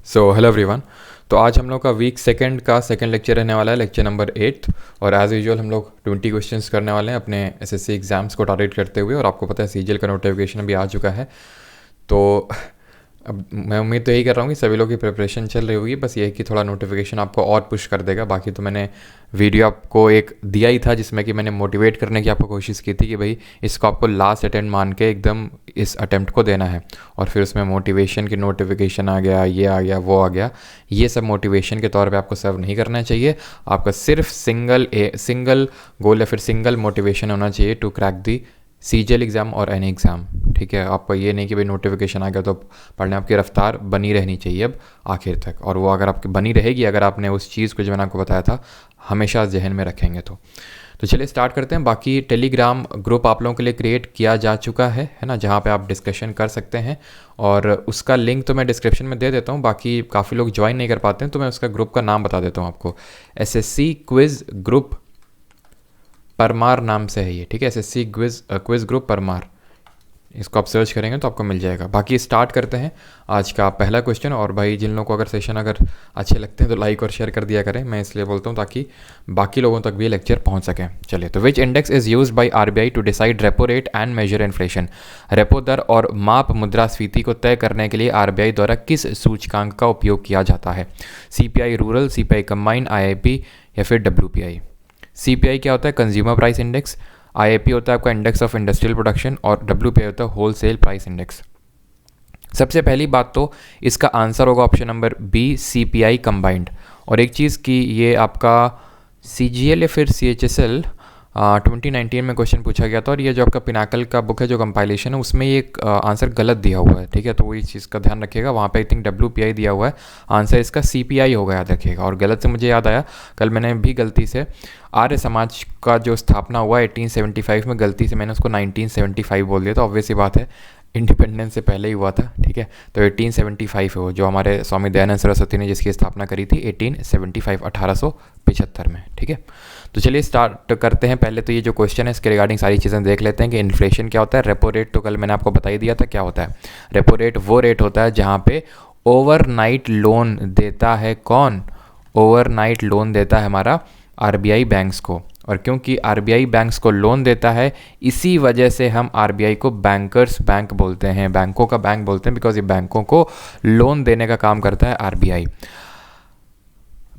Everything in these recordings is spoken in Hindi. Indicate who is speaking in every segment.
Speaker 1: So hello everyone. तो आज हम लोग का वीक सेकंड का सेकंड लेक्चर रहने वाला है, लेक्चर नंबर 8। और एज यूजुअल हम लोग 20 क्वेश्चंस करने वाले हैं अपने एसएससी एग्ज़ाम्स को टारगेट करते हुए। और आपको पता है सीजीएल का नोटिफिकेशन भी आ चुका है। तो अब मैं उम्मीद तो यही कर रहा हूँ कि सभी लोग की प्रिपरेशन चल रही होगी, बस ये है कि थोड़ा नोटिफिकेशन आपको और पुश कर देगा। बाकी तो मैंने वीडियो आपको एक दिया ही था जिसमें कि मैंने मोटिवेट करने की आपको कोशिश की थी कि भाई इसको आपको लास्ट अटेम्प्ट मान के एकदम इस अटेम्प्ट को देना है। और फिर उसमें मोटिवेशन की नोटिफिकेशन आ गया, ये आ गया, वो आ गया। ये सब मोटिवेशन के तौर पे आपको सर्व नहीं करना चाहिए। आपका सिर्फ सिंगल गोल या फिर सिंगल मोटिवेशन होना चाहिए to crack the CGL exam और एनी एग्ज़ाम। ठीक है, आपको ये नहीं कि भाई नोटिफिकेशन आ गया तो पढ़ने आपकी रफ्तार बनी रहनी चाहिए अब आखिर तक। और वो अगर आपकी बनी रहेगी, अगर आपने उस चीज़ को जो मैंने आपको बताया था हमेशा जहन में रखेंगे तो चलिए स्टार्ट करते हैं। बाकी टेलीग्राम ग्रुप आप लोगों के लिए क्रिएट किया जा चुका है ना, जहाँ पे आप डिस्कशन कर सकते हैं। और उसका लिंक तो मैं डिस्क्रिप्शन में दे देता हूँ। बाकी काफ़ी लोग ज्वाइन नहीं कर पाते हैं तो मैं उसका ग्रुप का नाम बता देता हूँ आपको। एसएससी क्विज़ ग्रुप परमार नाम से है ये। ठीक है, एसएससी क्विज़ ग्रुप परमार, इसको आप सर्च करेंगे तो आपको मिल जाएगा। बाकी स्टार्ट करते हैं आज का पहला क्वेश्चन। और भाई जिन लोगों को अगर सेशन अगर अच्छे लगते हैं तो लाइक और शेयर कर दिया करें, मैं इसलिए बोलता हूँ ताकि बाकी लोगों तक भी ये लेक्चर पहुँच सके। चलिए, तो which index is used by RBI to decide repo rate and measure inflation. Repo दर और माप मुद्रास्फीति को तय करने के लिए आरबीआई द्वारा किस सूचकांक का उपयोग किया जाता है? CPI rural, CPI combined, IIP या फिर डब्ल्यूपीआई। सीपीआई क्या होता है? Consumer price index. आईआईपी होता है आपका इंडेक्स ऑफ इंडस्ट्रियल प्रोडक्शन। और डब्ल्यूपीआई होता है होलसेल प्राइस इंडेक्स। सबसे पहली बात तो इसका आंसर होगा option number B, CPI combined. और एक चीज़ कि ये आपका सीजीएल या फिर सीएचएसएल 2019 में क्वेश्चन पूछा गया था। और ये जो आपका पिनाकल का बुक है जो कंपाइलेशन है उसमें ये आंसर गलत दिया हुआ है। ठीक है, तो वो इस चीज़ का ध्यान रखिएगा। वहाँ पे आई थिंक डब्ल्यूपीआई दिया हुआ है, आंसर इसका सीपीआई होगा, याद रखिएगा। और गलत से मुझे याद आया, कल मैंने भी गलती से आर्य समाज का जो स्थापना हुआ 1875 में, गलती से मैंने उसको 1975 बोल दिया। तो ऑब्वियस ही बात है, इंडिपेंडेंस से पहले ही हुआ था। ठीक है, तो 1875 है वो, जो हमारे स्वामी दयानंद सरस्वती ने जिसकी स्थापना करी थी 1875 1875 में। ठीक है, तो चलिए स्टार्ट करते हैं। पहले तो ये जो क्वेश्चन है इसके रिगार्डिंग सारी चीज़ें देख लेते हैं कि इन्फ्लेशन क्या होता है। रेपो रेट तो कल मैंने आपको बता ही दिया था क्या होता है। रेपो रेट वो रेट होता है जहाँ पे ओवरनाइट लोन देता है कौन? ओवरनाइट लोन देता है हमारा आरबीआई बैंक्स को। और क्योंकि आरबीआई बैंक्स को लोन देता है, इसी वजह से हम आरबीआई को बैंकर्स बैंक बोलते हैं, बैंकों का बैंक बोलते हैं, बिकॉज ये बैंकों को लोन देने का काम करता है आरबीआई।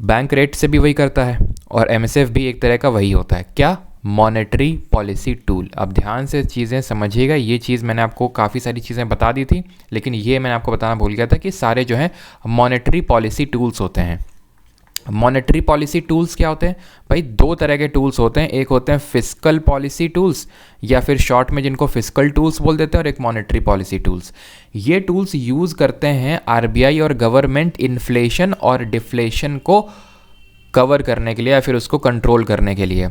Speaker 1: बैंक रेट से भी वही करता है और एमएसएफ भी एक तरह का वही होता है। क्या? Monetary policy tool. अब ध्यान से चीज़ें समझिएगा। ये चीज़ मैंने आपको काफ़ी सारी चीज़ें बता दी थी, लेकिन ये मैंने आपको बताना भूल गया था कि सारे जो हैं मॉनेटरी पॉलिसी टूल्स होते हैं। मॉनेटरी पॉलिसी टूल्स क्या होते हैं भाई? दो तरह के टूल्स होते हैं। एक होते हैं फिस्कल पॉलिसी टूल्स, या फिर शॉर्ट में जिनको फिस्कल टूल्स बोल देते हैं, और एक मॉनेटरी पॉलिसी टूल्स। ये टूल्स यूज़ करते हैं आरबीआई और गवर्नमेंट इन्फ्लेशन और डिफ्लेशन को कवर करने के लिए या फिर उसको कंट्रोल करने के लिए।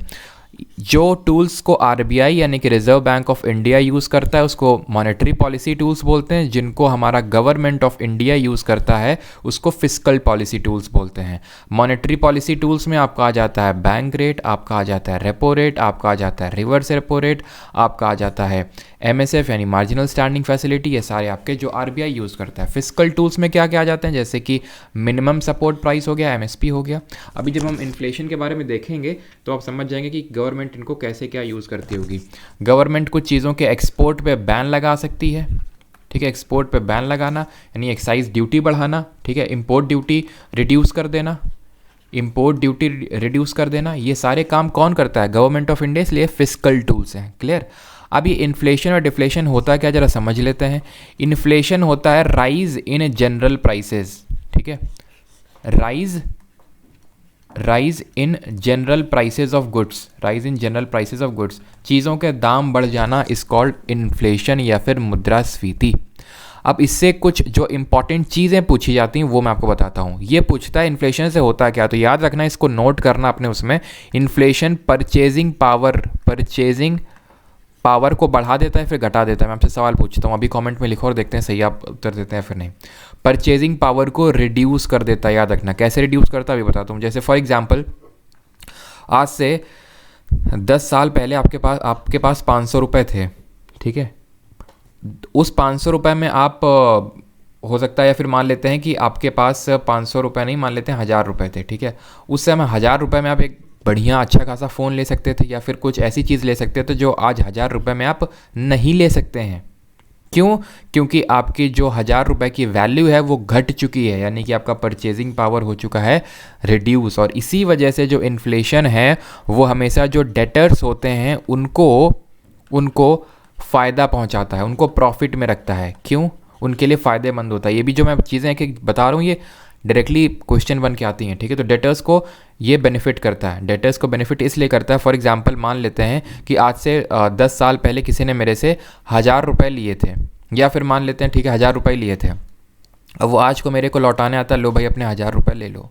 Speaker 1: जो टूल्स को आरबीआई यानी कि reserve bank of India use करता है उसको मॉनेटरी पॉलिसी टूल्स बोलते हैं। जिनको हमारा गवर्नमेंट ऑफ इंडिया यूज़ करता है उसको फिस्कल पॉलिसी टूल्स बोलते हैं। मॉनेटरी पॉलिसी टूल्स में आपका आ जाता है बैंक रेट, आपका आ जाता है रेपो रेट, आपका आ जाता है रिवर्स रेपो रेट, आपका आ जाता है एमएसएफ यानी मार्जिनल स्टैंडिंग फैसिलिटी। ये सारे आपके जो आरबीआई यूज़ करता है। फिस्कल टूल्स में क्या क्या आ जाते हैं? जैसे कि मिनिमम सपोर्ट प्राइस हो गया, एमएसपी हो गया। अभी जब हम इन्फ्लेशन के बारे में देखेंगे तो आप समझ जाएंगे कि गवर्नमेंट इनको कैसे क्या यूज़ करती होगी। गवर्नमेंट कुछ चीज़ों के एक्सपोर्ट पे बैन लगा सकती है। ठीक है, एक्सपोर्ट पे बैन लगाना यानी एक्साइज ड्यूटी बढ़ाना। ठीक है, इंपोर्ट ड्यूटी रिड्यूस कर देना, इंपोर्ट ड्यूटी रिड्यूस कर देना। ये सारे काम कौन करता है? Government of India. इसलिए फिस्कल टूल्स हैं। क्लियर? अब ये इन्फ्लेशन और डिफ्लेशन होता है क्या, जरा समझ लेते हैं। इन्फ्लेशन होता है राइज इन जनरल प्राइसेस। ठीक है, rise in general prices of goods, rise in general prices of goods, चीज़ों के दाम बढ़ जाना इज कॉल्ड इन्फ्लेशन या फिर मुद्रास्फीति। अब इससे कुछ जो इंपॉर्टेंट चीज़ें पूछी जाती हैं वो मैं आपको बताता हूँ। ये पूछता है इन्फ्लेशन से होता क्या, तो याद रखना, इसको नोट करना अपने उसमें। इन्फ्लेशन परचेजिंग पावर को बढ़ा देता है फिर घटा देता है। मैं आपसे सवाल पूछता हूँ, अभी कमेंट में लिखो और देखते हैं सही आप उत्तर देते हैं फिर नहीं। परचेजिंग पावर को रिड्यूस कर देता है, याद रखना। कैसे रिड्यूस करता है अभी बताता हूँ। जैसे फॉर एग्जांपल आज से 10 साल पहले आपके पास 500 रुपये थे। ठीक है, उस 500 रुपये में आप हो सकता है, या फिर मान लेते हैं कि आपके पास 500 रुपये नहीं, मान लेते हैं 1000 रुपये थे, ठीक है। उस समय 1000 रुपये में आप एक बढ़िया अच्छा खासा फ़ोन ले सकते थे या फिर कुछ ऐसी चीज़ ले सकते थे जो आज 1000 रुपये में आप नहीं ले सकते हैं। क्यों? क्योंकि आपकी जो 1000 रुपये की वैल्यू है वो घट चुकी है, यानी कि आपका परचेजिंग पावर हो चुका है रिड्यूस। और इसी वजह से जो इन्फ्लेशन है वो हमेशा जो डेटर्स होते हैं उनको फ़ायदा पहुंचाता है, उनको प्रॉफिट में रखता है। क्यों? उनके लिए फ़ायदेमंद होता है। ये भी जो मैं चीज़ें कि बता रहा हूँ ये डायरेक्टली क्वेश्चन बन के आती हैं, ठीक है। तो डेटर्स को ये बेनिफिट करता है, डेटर्स को बेनिफिट इसलिए करता है, फॉर एग्जांपल मान लेते हैं कि आज से 10 साल पहले किसी ने मेरे से 1000 रुपये लिए थे, या फिर मान लेते हैं ठीक है 1000 रुपये लिए थे, अब वो आज को मेरे को लौटाने आता है, लो भाई अपने 1000 रुपये ले लो।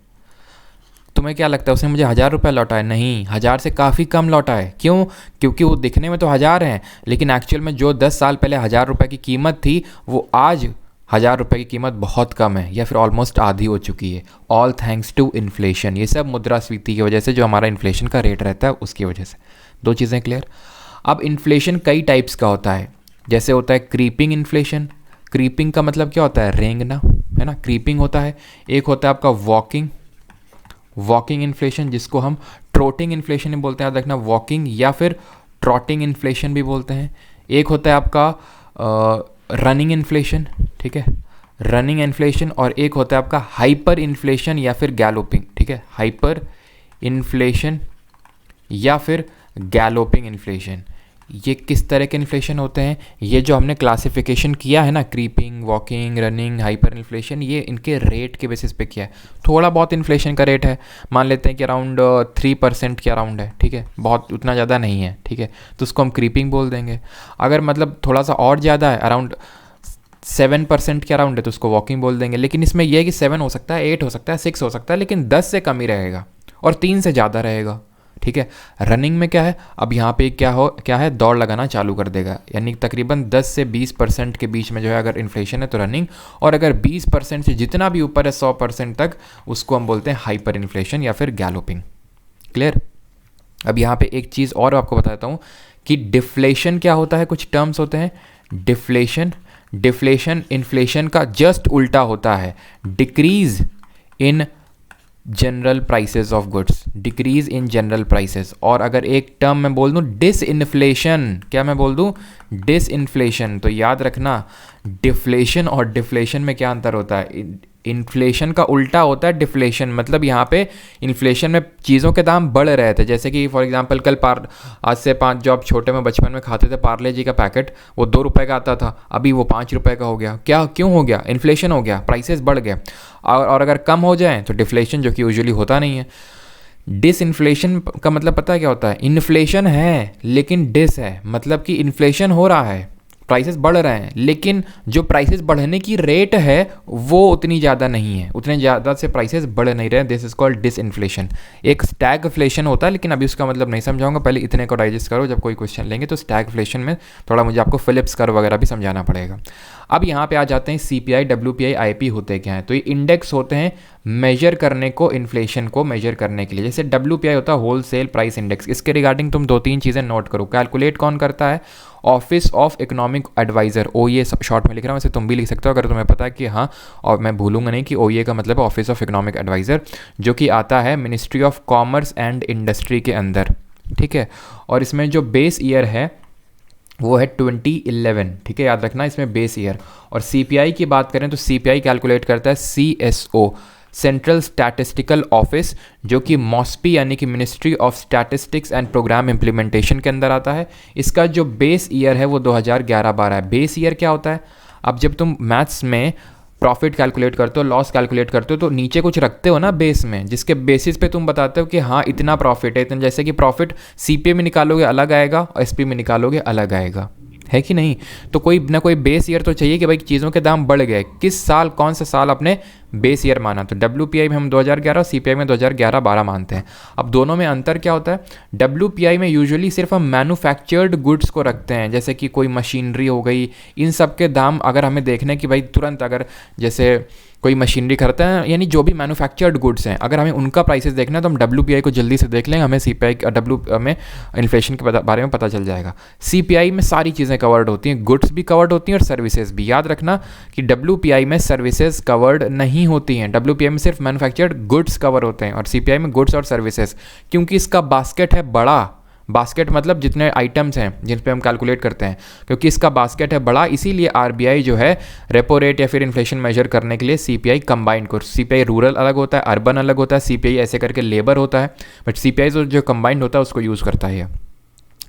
Speaker 1: तुम्हें क्या लगता है उसने मुझे 1000 रुपये लौटाए? नहीं, 1000 से काफ़ी कम लौटाए। क्यों? क्योंकि वो दिखने में तो 1000 हैं, लेकिन एक्चुअल में जो 10 साल पहले 1000 रुपये की कीमत थी वो आज 1000 रुपये की कीमत बहुत कम है या फिर ऑलमोस्ट आधी हो चुकी है। All thanks to inflation. ये सब मुद्रास्फीति की वजह से, जो हमारा इन्फ्लेशन का रेट रहता है उसकी वजह से। दो चीज़ें क्लियर। अब इन्फ्लेशन कई टाइप्स का होता है, जैसे होता है क्रीपिंग इन्फ्लेशन। क्रीपिंग का मतलब क्या होता है? रेंगना, है ना, क्रीपिंग होता है। एक होता है आपका वॉकिंग इन्फ्लेशन, जिसको हम ट्रोटिंग इन्फ्लेशन भी बोलते हैं, याद रखना, वॉकिंग या फिर ट्रॉटिंग इन्फ्लेशन भी बोलते हैं। एक होता है आपका रनिंग इन्फ्लेशन, ठीक है, रनिंग इन्फ्लेशन। और एक होता है आपका हाइपर इन्फ्लेशन या फिर गैलोपिंग, ठीक है, हाइपर इन्फ्लेशन या फिर गैलोपिंग इन्फ्लेशन। ये किस तरह के इन्फ्लेशन होते हैं? ये जो हमने क्लासिफिकेशन किया है ना, creeping, walking, running, hyper inflation, ये इनके रेट के बेसिस पे किया है। थोड़ा बहुत इन्फ्लेशन का रेट है, मान लेते हैं कि अराउंड 3% के अराउंड है, ठीक है, बहुत उतना ज़्यादा नहीं है, ठीक है, तो उसको हम क्रीपिंग बोल देंगे। अगर मतलब थोड़ा सा और ज़्यादा है, अराउंड 7% के अराउंड है, तो उसको वॉकिंग बोल देंगे। लेकिन इसमें यह है कि 7 हो सकता है, 8 हो सकता है, 6 हो सकता है, लेकिन 10 से कम ही रहेगा और 3 से ज़्यादा रहेगा, ठीक है। रनिंग में क्या है? अब यहाँ पे क्या है, दौड़ लगाना चालू कर देगा, यानी तकरीबन 10 से 20% के बीच में जो है अगर इन्फ्लेशन है तो रनिंग, और अगर 20% से जितना भी ऊपर है 100% तक, उसको हम बोलते हैं हाइपर इन्फ्लेशन या फिर गैलोपिंग। क्लियर? अब यहाँ पे एक चीज़ और आपको बताता हूँ कि डिफ्लेशन क्या होता है। कुछ टर्म्स होते हैं। डिफ्लेशन इन्फ्लेशन का जस्ट उल्टा होता है, decrease in general prices of goods, decrease in general prices. और अगर एक टर्म मैं बोल दूं डिसइन्फ्लेशन, क्या मैं बोल दूं? डिसइन्फ्लेशन। तो याद रखना डिफ्लेशन और डिफ्लेशन में क्या अंतर होता है। इन्फ्लेशन का उल्टा होता है डिफ्लेशन, मतलब यहाँ पे इन्फ्लेशन में चीज़ों के दाम बढ़ रहे थे, जैसे कि फॉर एग्जांपल कल आज से 5 जो आप छोटे में बचपन में खाते थे पार्ले जी का पैकेट, वो 2 रुपये का आता था, अभी वो 5 रुपये का हो गया। क्या क्यों हो गया? इन्फ्लेशन हो गया, प्राइसेस बढ़ गए। और अगर कम हो जाए तो डिफ्लेशन, जो कि यूजुअली होता नहीं है। डिसइन्फ्लेशन का मतलब पता है क्या होता है? इन्फ्लेशन है लेकिन डिस है, मतलब कि इन्फ्लेशन हो रहा है, प्राइसेस बढ़ रहे हैं, लेकिन जो प्राइसेस बढ़ने की रेट है वो उतनी ज़्यादा नहीं है, उतने ज़्यादा से प्राइसेस बढ़ नहीं रहे हैं। This is called disinflation. एक स्टैगफ्लेशन होता है, लेकिन अभी उसका मतलब नहीं समझाऊंगा, पहले इतने को डाइजेस्ट करो। जब कोई क्वेश्चन लेंगे तो स्टैगफ्लेशन में थोड़ा मुझे आपको फिलिप्स कर्व वगैरह भी समझाना पड़ेगा। अब यहाँ पे आ जाते हैं CPI, WPI, IP होते क्या हैं। तो ये इंडेक्स होते हैं मेजर करने को, इन्फ्लेशन को मेजर करने के लिए। जैसे WPI होता है होलसेल प्राइस इंडेक्स। इसके रिगार्डिंग तुम 2-3 चीज़ें नोट करो। कैलकुलेट कौन करता है? Office of economic adviser, OEA short में लिख रहा हूँ, वैसे तुम भी लिख सकते हो अगर तुम्हें पता है कि हाँ, और मैं भूलूंगा नहीं कि OEA का मतलब है ऑफिस ऑफ इकोनॉमिक एडवाइज़र, जो कि आता है ministry of commerce and industry के अंदर, ठीक है। और इसमें जो बेस ईयर है वो है 2011, ठीक है, याद रखना इसमें बेस ईयर। और CPI की बात करें तो CPI कैलकुलेट करता है CSO, सेंट्रल स्टैटिस्टिकल ऑफिस, जो कि मॉस्पी यानी कि ministry of statistics and programme implementation के अंदर आता है। इसका जो बेस ईयर है वो 2011-12 है। बेस ईयर क्या होता है? अब जब तुम मैथ्स में प्रॉफिट कैलकुलेट करते हो, लॉस कैलकुलेट करते हो, तो नीचे कुछ रखते हो ना बेस में, जिसके बेसिस पे तुम बताते हो कि हाँ इतना प्रॉफिट है, इतना। जैसे कि प्रॉफिट CPI में निकालोगे अलग आएगा और SP में निकालोगे अलग आएगा, है कि नहीं? तो कोई ना कोई बेस ईयर तो चाहिए कि भाई चीज़ों के दाम बढ़ गए, किस साल, कौन सा साल आपने बेस ईयर माना। तो WPI में हम 2011 और CPI में 2011-12 मानते हैं। अब दोनों में अंतर क्या होता है? WPI में यूजुअली सिर्फ हम मैन्युफैक्चर्ड गुड्स को रखते हैं, जैसे कि कोई मशीनरी हो गई, इन सब के दाम अगर हमें देखने कि भाई तुरंत अगर जैसे कोई मशीनरी खरीदता है, यानी जो भी मैन्युफैक्चर्ड गुड्स हैं, अगर हमें उनका प्राइसेस देखना है तो हम WPI को जल्दी से देख लेंगे, हमें CPI डब्ल्यू में इन्फ्लेशन के बारे में पता चल जाएगा। CPI में सारी चीज़ें कवर्ड होती हैं, गुड्स भी कवर्ड होती हैं और सर्विसेज भी। याद रखना कि WPI में सर्विसेज कवर्ड नहीं होती हैं, WPI में सिर्फ मैन्युफैक्चर्ड गुड्स कवर होते हैं और CPI में गुड्स और सर्विसेज, क्योंकि इसका बास्केट है बड़ा। बास्केट मतलब जितने आइटम्स हैं जिन पे हम कैलकुलेट करते हैं, क्योंकि इसका बास्केट है बड़ा, इसीलिए RBI जो है रेपो रेट या फिर इन्फ्लेशन मेजर करने के लिए CPI कंबाइंड को, CPI रूरल अलग होता है, अर्बन अलग होता है, CPI ऐसे करके लेबर होता है, बट CPI जो कंबाइंड होता है उसको यूज़ करता है।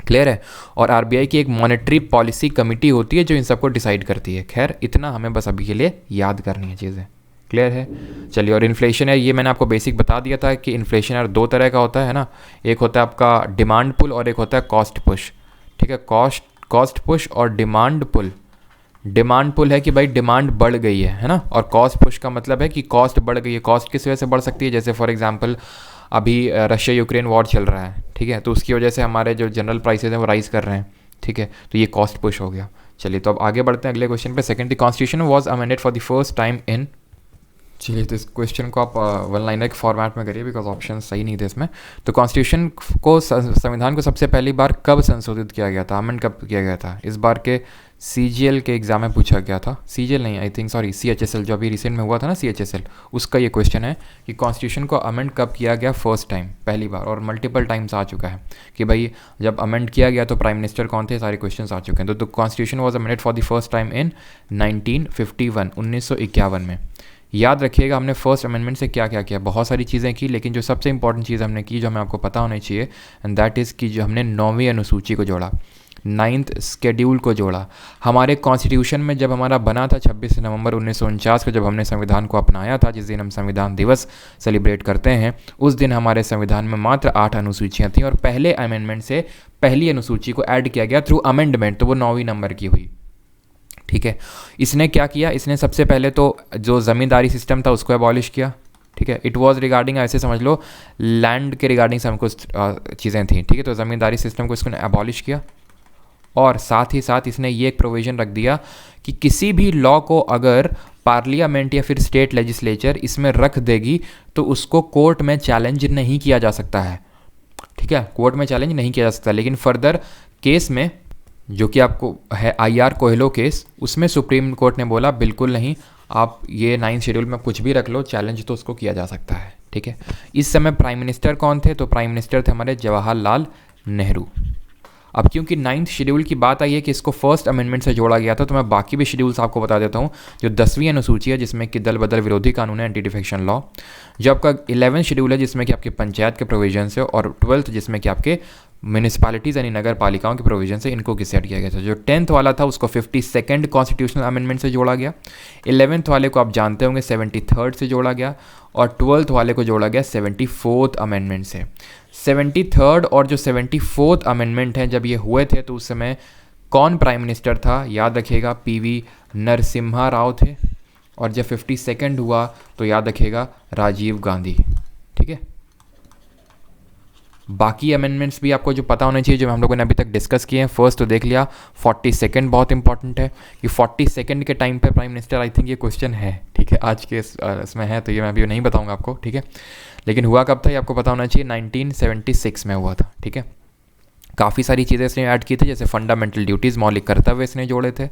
Speaker 1: क्लियर है। और RBI की एक मॉनेटरी पॉलिसी कमेटी होती है जो इन सबको डिसाइड करती है। खैर इतना हमें बस अभी के लिए याद करनी है चीज़ें। क्लियर है। चलिए, और इन्फ्लेशन है, ये मैंने आपको बेसिक बता दिया था कि इन्फ्लेशन यार दो तरह का होता है ना, एक होता है आपका डिमांड पुल और एक होता है कॉस्ट पुश। ठीक है, कॉस्ट पुश और डिमांड पुल। डिमांड पुल है कि भाई डिमांड बढ़ गई है ना, और कॉस्ट पुश का मतलब है कि कॉस्ट बढ़ गई है। कॉस्ट किस वजह से बढ़ सकती है, जैसे फॉर एग्जांपल अभी रशिया यूक्रेन वॉर चल रहा है, ठीक है, तो उसकी वजह से हमारे जो जनरल प्राइसेस हैं वो राइज़ कर रहे हैं। ठीक है, तो ये कॉस्ट पुश हो गया। चलिए, तो अब आगे बढ़ते हैं अगले क्वेश्चन पे। Second, the constitution was amended for the first time in. चलिए, तो इस क्वेश्चन को आप वन लाइनर के फॉर्मेट में करिए बिकॉज ऑप्शन सही नहीं थे इसमें। तो कॉन्स्टिट्यूशन को, संविधान को सबसे पहली बार कब संशोधित किया गया था, अमेंड कब किया गया था? इस बार के CGL के एग्जाम में पूछा गया था। CGL नहीं, आई थिंक सॉरी CHSL, जो अभी रिसेंट में हुआ था ना CHSL, उसका ये क्वेश्चन है कि कॉन्स्टिट्यूशन को अमेंड कब किया गया फर्स्ट टाइम, पहली बार, और मल्टीपल टाइम्स आ चुका है कि भाई जब अमेंड किया गया तो प्राइम मिनिस्टर कौन थे, सारे क्वेश्चन आ चुके हैं। तो constitution was amended for the first time in 1951, 1951 में। याद रखिएगा हमने फर्स्ट अमेंडमेंट से क्या क्या किया, बहुत सारी चीज़ें की, लेकिन जो सबसे इंपॉर्टेंट चीज़ हमने की जो हमें आपको पता होनी चाहिए, एंड दैट इज़ कि जो हमने 9वीं अनुसूची को जोड़ा, 9th शेड्यूल को जोड़ा। हमारे कॉन्स्टिट्यूशन में जब हमारा बना था 26 नवंबर 1949 को, जब हमने संविधान को अपनाया था, जिस दिन हम संविधान दिवस सेलिब्रेट करते हैं, उस दिन हमारे संविधान में मात्र 8 अनुसूचियाँ थीं और पहले अमेंडमेंट से पहली अनुसूची को ऐड किया गया थ्रू अमेंडमेंट, तो वो 9वीं नंबर की हुई। ठीक है, इसने क्या किया, इसने सबसे पहले तो जो ज़मींदारी सिस्टम था उसको एबॉलिश किया। ठीक है, इट वाज रिगार्डिंग, ऐसे समझ लो लैंड के रिगार्डिंग सब कुछ चीज़ें थी। ठीक है, तो ज़मींदारी सिस्टम को इसको एबॉलिश किया और साथ ही साथ इसने ये एक प्रोविज़न रख दिया कि किसी भी लॉ को अगर पार्लियामेंट या फिर स्टेट लेजिस्लेचर इसमें रख देगी तो उसको कोर्ट में चैलेंज नहीं किया जा सकता है। ठीक है, कोर्ट में चैलेंज नहीं किया जा सकता, लेकिन फर्दर केस में जो कि आपको है IR कोहेलो केस, उसमें सुप्रीम कोर्ट ने बोला बिल्कुल नहीं, आप ये 9th शेड्यूल में कुछ भी रख लो, चैलेंज तो उसको किया जा सकता है। ठीक है, इस समय प्राइम मिनिस्टर कौन थे, तो प्राइम मिनिस्टर थे हमारे जवाहरलाल नेहरू। अब क्योंकि 9th शेड्यूल की बात आई है कि इसको फर्स्ट अमेंडमेंट से जोड़ा गया था, तो मैं बाकी भी शेड्यूल्स आपको बता देता हूँ। जो 10वीं अनुसूची है जिसमें कि दल बदल विरोधी कानून है, एंटी डिफेक्शन लॉ, जो आपका 11th शेड्यूल है जिसमें कि आपके पंचायत के प्रोविजन है, और 12th जिसमें कि आपके म्यूनिसिपैलिटीज़ यानी नगर पालिकाओं के प्रोविजन से, इनको किसे ऐड किया गया था। जो 10th वाला था उसको 52nd कॉन्स्टिट्यूशनल अमेंडमेंट से जोड़ा गया, 11th वाले को आप जानते होंगे 73rd से जोड़ा गया, और 12th वाले को जोड़ा गया 74th अमेंडमेंट से। 73rd और जो 74th अमेंडमेंट हैं जब ये हुए थे तो उस समय कौन प्राइम मिनिस्टर था, याद रखिएगा PV नरसिम्हा राव थे, और जब 52nd हुआ तो याद रखिएगा राजीव गांधी। ठीक है, बाकी अमेंडमेंट्स भी आपको जो पता होने चाहिए जो हम लोगों ने अभी तक डिस्कस किए हैं। फर्स्ट तो देख लिया, 42nd बहुत इंपॉर्टेंट है कि 42nd के टाइम पे प्राइम मिनिस्टर, आई थिंक ये क्वेश्चन है, ठीक है, आज के इसमें है, तो ये मैं अभी नहीं बताऊंगा आपको। ठीक है, लेकिन हुआ कब था ये आपको पता होना चाहिए, 1976 में हुआ था। ठीक है, काफ़ी सारी चीज़ें इसने ऐड की थी, जैसे फंडामेंटल ड्यूटीज़, मौलिक कर्तव्य इसने जोड़े थे।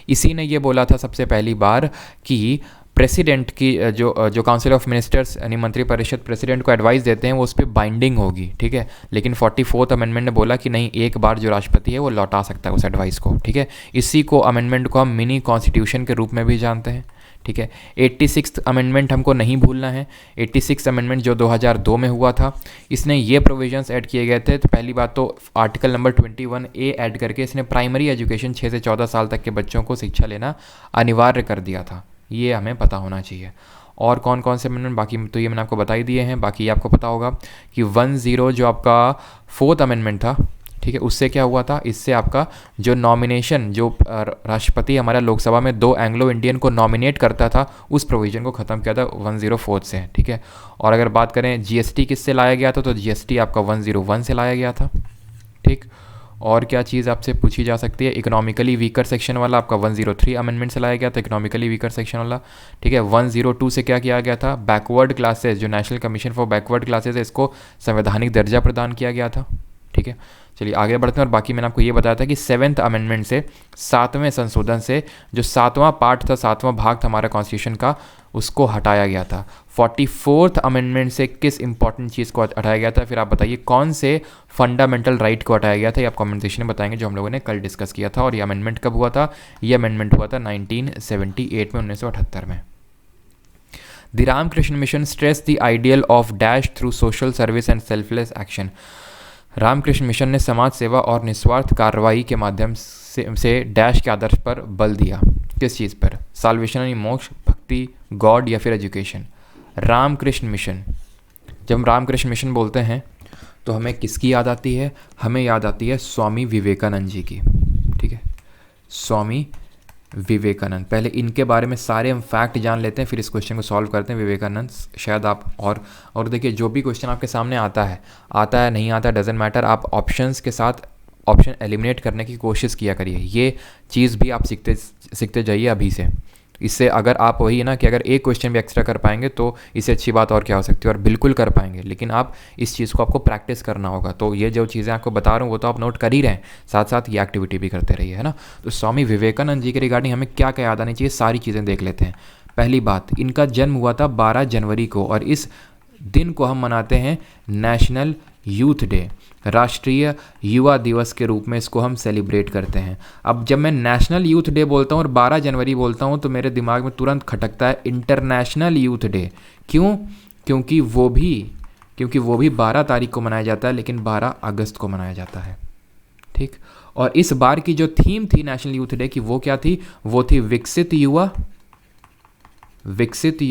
Speaker 1: इसी ने ये बोला था सबसे पहली बार कि प्रेसिडेंट की जो काउंसिल ऑफ मिनिस्टर्स यानी मंत्रिपरिषद प्रेसिडेंट को एडवाइस देते हैं वो उस पर बाइंडिंग होगी। ठीक है, लेकिन 44th अमेंडमेंट ने बोला कि नहीं, एक बार जो राष्ट्रपति है वो लौटा सकता है उस एडवाइस को। ठीक है, इसी को अमेंडमेंट को हम मिनी कॉन्स्टिट्यूशन के रूप में भी जानते हैं। ठीक है, 86th अमेंडमेंट हमको नहीं भूलना है। 86th अमेंडमेंट जो 2002 में हुआ था, इसने ये प्रोविजंस ऐड किए गए थे। तो पहली बात तो आर्टिकल नंबर 21A ऐड करके इसने प्राइमरी एजुकेशन 6 से 14 साल तक के बच्चों को शिक्षा लेना अनिवार्य कर दिया था, ये हमें पता होना चाहिए। और कौन कौन से अमेंडमेंट बाकी तो ये मैंने आपको बता ही दिए हैं। बाकी ये आपको पता होगा कि 10 जो आपका 4th अमेंडमेंट था, ठीक है, उससे क्या हुआ था, इससे आपका जो नॉमिनेशन, जो राष्ट्रपति हमारा लोकसभा में 2 एंग्लो इंडियन को नॉमिनेट करता था, उस प्रोविज़न को ख़त्म किया था 104 से। ठीक है, और अगर बात करें GST किससे लाया गया था, तो GST आपका 101 से लाया गया था। ठीक, और क्या चीज़ आपसे पूछी जा सकती है, इकोनॉमिकली वीकर सेक्शन वाला आपका 103 अमेंडमेंट से लाया गया था, इकोनॉमिकली वीकर सेक्शन वाला, ठीक है। 102 से क्या किया गया था, बैकवर्ड क्लासेस, जो national commission for backward classes है, इसको संवैधानिक दर्जा प्रदान किया गया था, ठीक है। चलिए आगे बढ़ते हैं। और बाकी मैंने आपको ये बताया था कि 7th अमेंडमेंट से, 7वें संशोधन से, जो 7वां पार्ट था, 7वां भाग था हमारा कॉन्स्टिट्यूशन का, उसको हटाया गया था। 44th अमेंडमेंट से किस इंपॉर्टेंट चीज़ को हटाया गया था, फिर आप बताइए कौन से फंडामेंटल राइट को हटाया गया था, ये आप कमेंट सेक्शन में बताएंगे, जो हम लोगों ने कल डिस्कस किया था। और ये अमेंडमेंट कब हुआ था, ये अमेंडमेंट हुआ था 1978 में, 1978 में। The Ramakrishna mission stress the ideal of dash through social service and selfless action. Ramakrishna mission ने समाज सेवा और निस्वार्थ कार्रवाई के माध्यम से डैश के आदर्श पर बल दिया। किस चीज़ पर, साल्वेशन यानी मोक्ष, भक्ति, गॉड या फिर एजुकेशन। रामकृष्ण मिशन, जब हम रामकृष्ण मिशन बोलते हैं तो हमें किसकी याद आती है, हमें याद आती है स्वामी विवेकानंद जी की, ठीक है। स्वामी विवेकानंद, पहले इनके बारे में सारे हम फैक्ट जान लेते हैं, फिर इस क्वेश्चन को सॉल्व करते हैं। विवेकानंद शायद आप और देखिए, जो भी क्वेश्चन आपके सामने आता है नहीं आता, डजेंट मैटर, आप ऑप्शंस के साथ ऑप्शन एलिमिनेट करने की कोशिश किया करिए। ये चीज़ भी आप सीखते जाइए अभी से। इससे अगर आप वही है ना कि अगर एक क्वेश्चन भी एक्स्ट्रा कर पाएंगे तो इससे अच्छी बात और क्या हो सकती है, और बिल्कुल कर पाएंगे, लेकिन आप इस चीज़ को आपको प्रैक्टिस करना होगा। तो ये जो चीज़ें आपको बता रहा हूँ वो तो आप नोट कर ही रहे हैं, साथ साथ ये एक्टिविटी भी करते रहिए, है ना। तो स्वामी विवेकानंद जी के रिगार्डिंग हमें क्या क्या याद आनी चाहिए, सारी चीज़ें देख लेते हैं। पहली बात, इनका जन्म हुआ था 12 जनवरी को, और इस दिन को हम मनाते हैं नेशनल यूथ डे, राष्ट्रीय युवा दिवस के रूप में इसको हम सेलिब्रेट करते हैं। अब जब मैं नेशनल यूथ डे बोलता हूँ और 12 जनवरी बोलता हूँ तो मेरे दिमाग में तुरंत खटकता है इंटरनेशनल यूथ डे। क्यों? क्योंकि वो भी 12 तारीख को मनाया जाता है, लेकिन 12 अगस्त को मनाया जाता है, ठीक। और इस बार की जो थीम थी नेशनल यूथ डे की, वो क्या थी, वो थी विकसित युवा, विकसित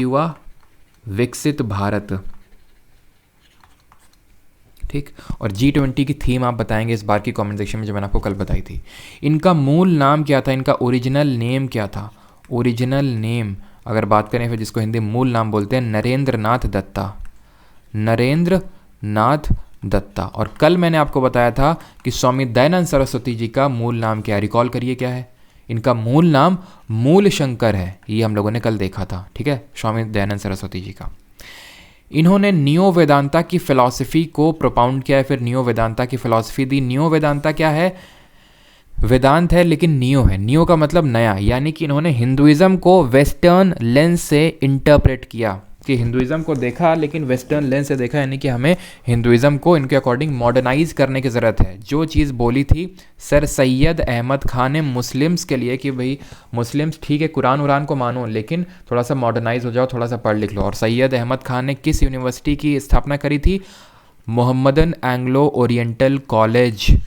Speaker 1: भारत, ठीक। और G20 की थीम आप बताएंगे इस बार की कमेंट सेक्शन में, जो मैंने आपको कल बताई थी। इनका मूल नाम क्या था, इनका ओरिजिनल नेम क्या था, ओरिजिनल नेम अगर बात करें फिर जिसको हिंदी मूल नाम बोलते हैं, नरेंद्र नाथ दत्ता, नरेंद्र नाथ दत्ता। और कल मैंने आपको बताया था कि स्वामी दयानंद सरस्वती जी का मूल नाम क्या है, रिकॉल करिए क्या है, इनका मूल नाम मूल शंकर है, ये हम लोगों ने कल देखा था, ठीक है, स्वामी दयानंद सरस्वती जी का। इन्होंने नियो वेदांता की फ़िलॉसफ़ी को प्रोपाउंड किया है, फिर नियो वेदांता की फ़िलॉसफ़ी दी। नियो वेदांता क्या है, वेदांत है लेकिन नियो है, नियो का मतलब नया, यानी कि इन्होंने हिंदुइज़्म को वेस्टर्न लेंस से इंटरप्रेट किया, कि हिंदुइज़्म को देखा लेकिन वेस्टर्न लेंस से देखा, यानी कि हमें हिंदुइज़्म को इनके अकॉर्डिंग मॉडर्नाइज करने की ज़रूरत है। जो चीज़ बोली थी सर सैयद अहमद खान ने मुस्लिम्स के लिए कि भाई मुस्लिम्स ठीक है कुरान उरान को मानो लेकिन थोड़ा सा मॉडर्नाइज हो जाओ, थोड़ा सा पढ़ लिख लो। और सैयद अहमद खान ने किस यूनिवर्सिटी की स्थापना करी थी, मोहम्मदन एंग्लो ओरिएंटल कॉलेज,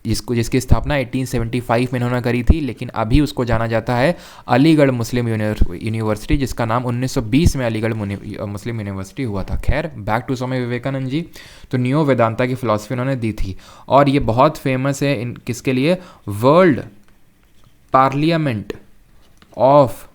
Speaker 1: जिसकी स्थापना 1875 में इन्होंने करी थी, लेकिन अभी उसको जाना जाता है अलीगढ़ मुस्लिम यूनिवर्सिटी, जिसका नाम 1920 में अलीगढ़ मुस्लिम यूनिवर्सिटी हुआ था। खैर बैक टू स्वामी विवेकानंद जी, तो नियो वेदांता की फ़िलॉसफ़ी उन्होंने दी थी, और ये बहुत फेमस है किसके लिए, वर्ल्ड पार्लियामेंट ऑफ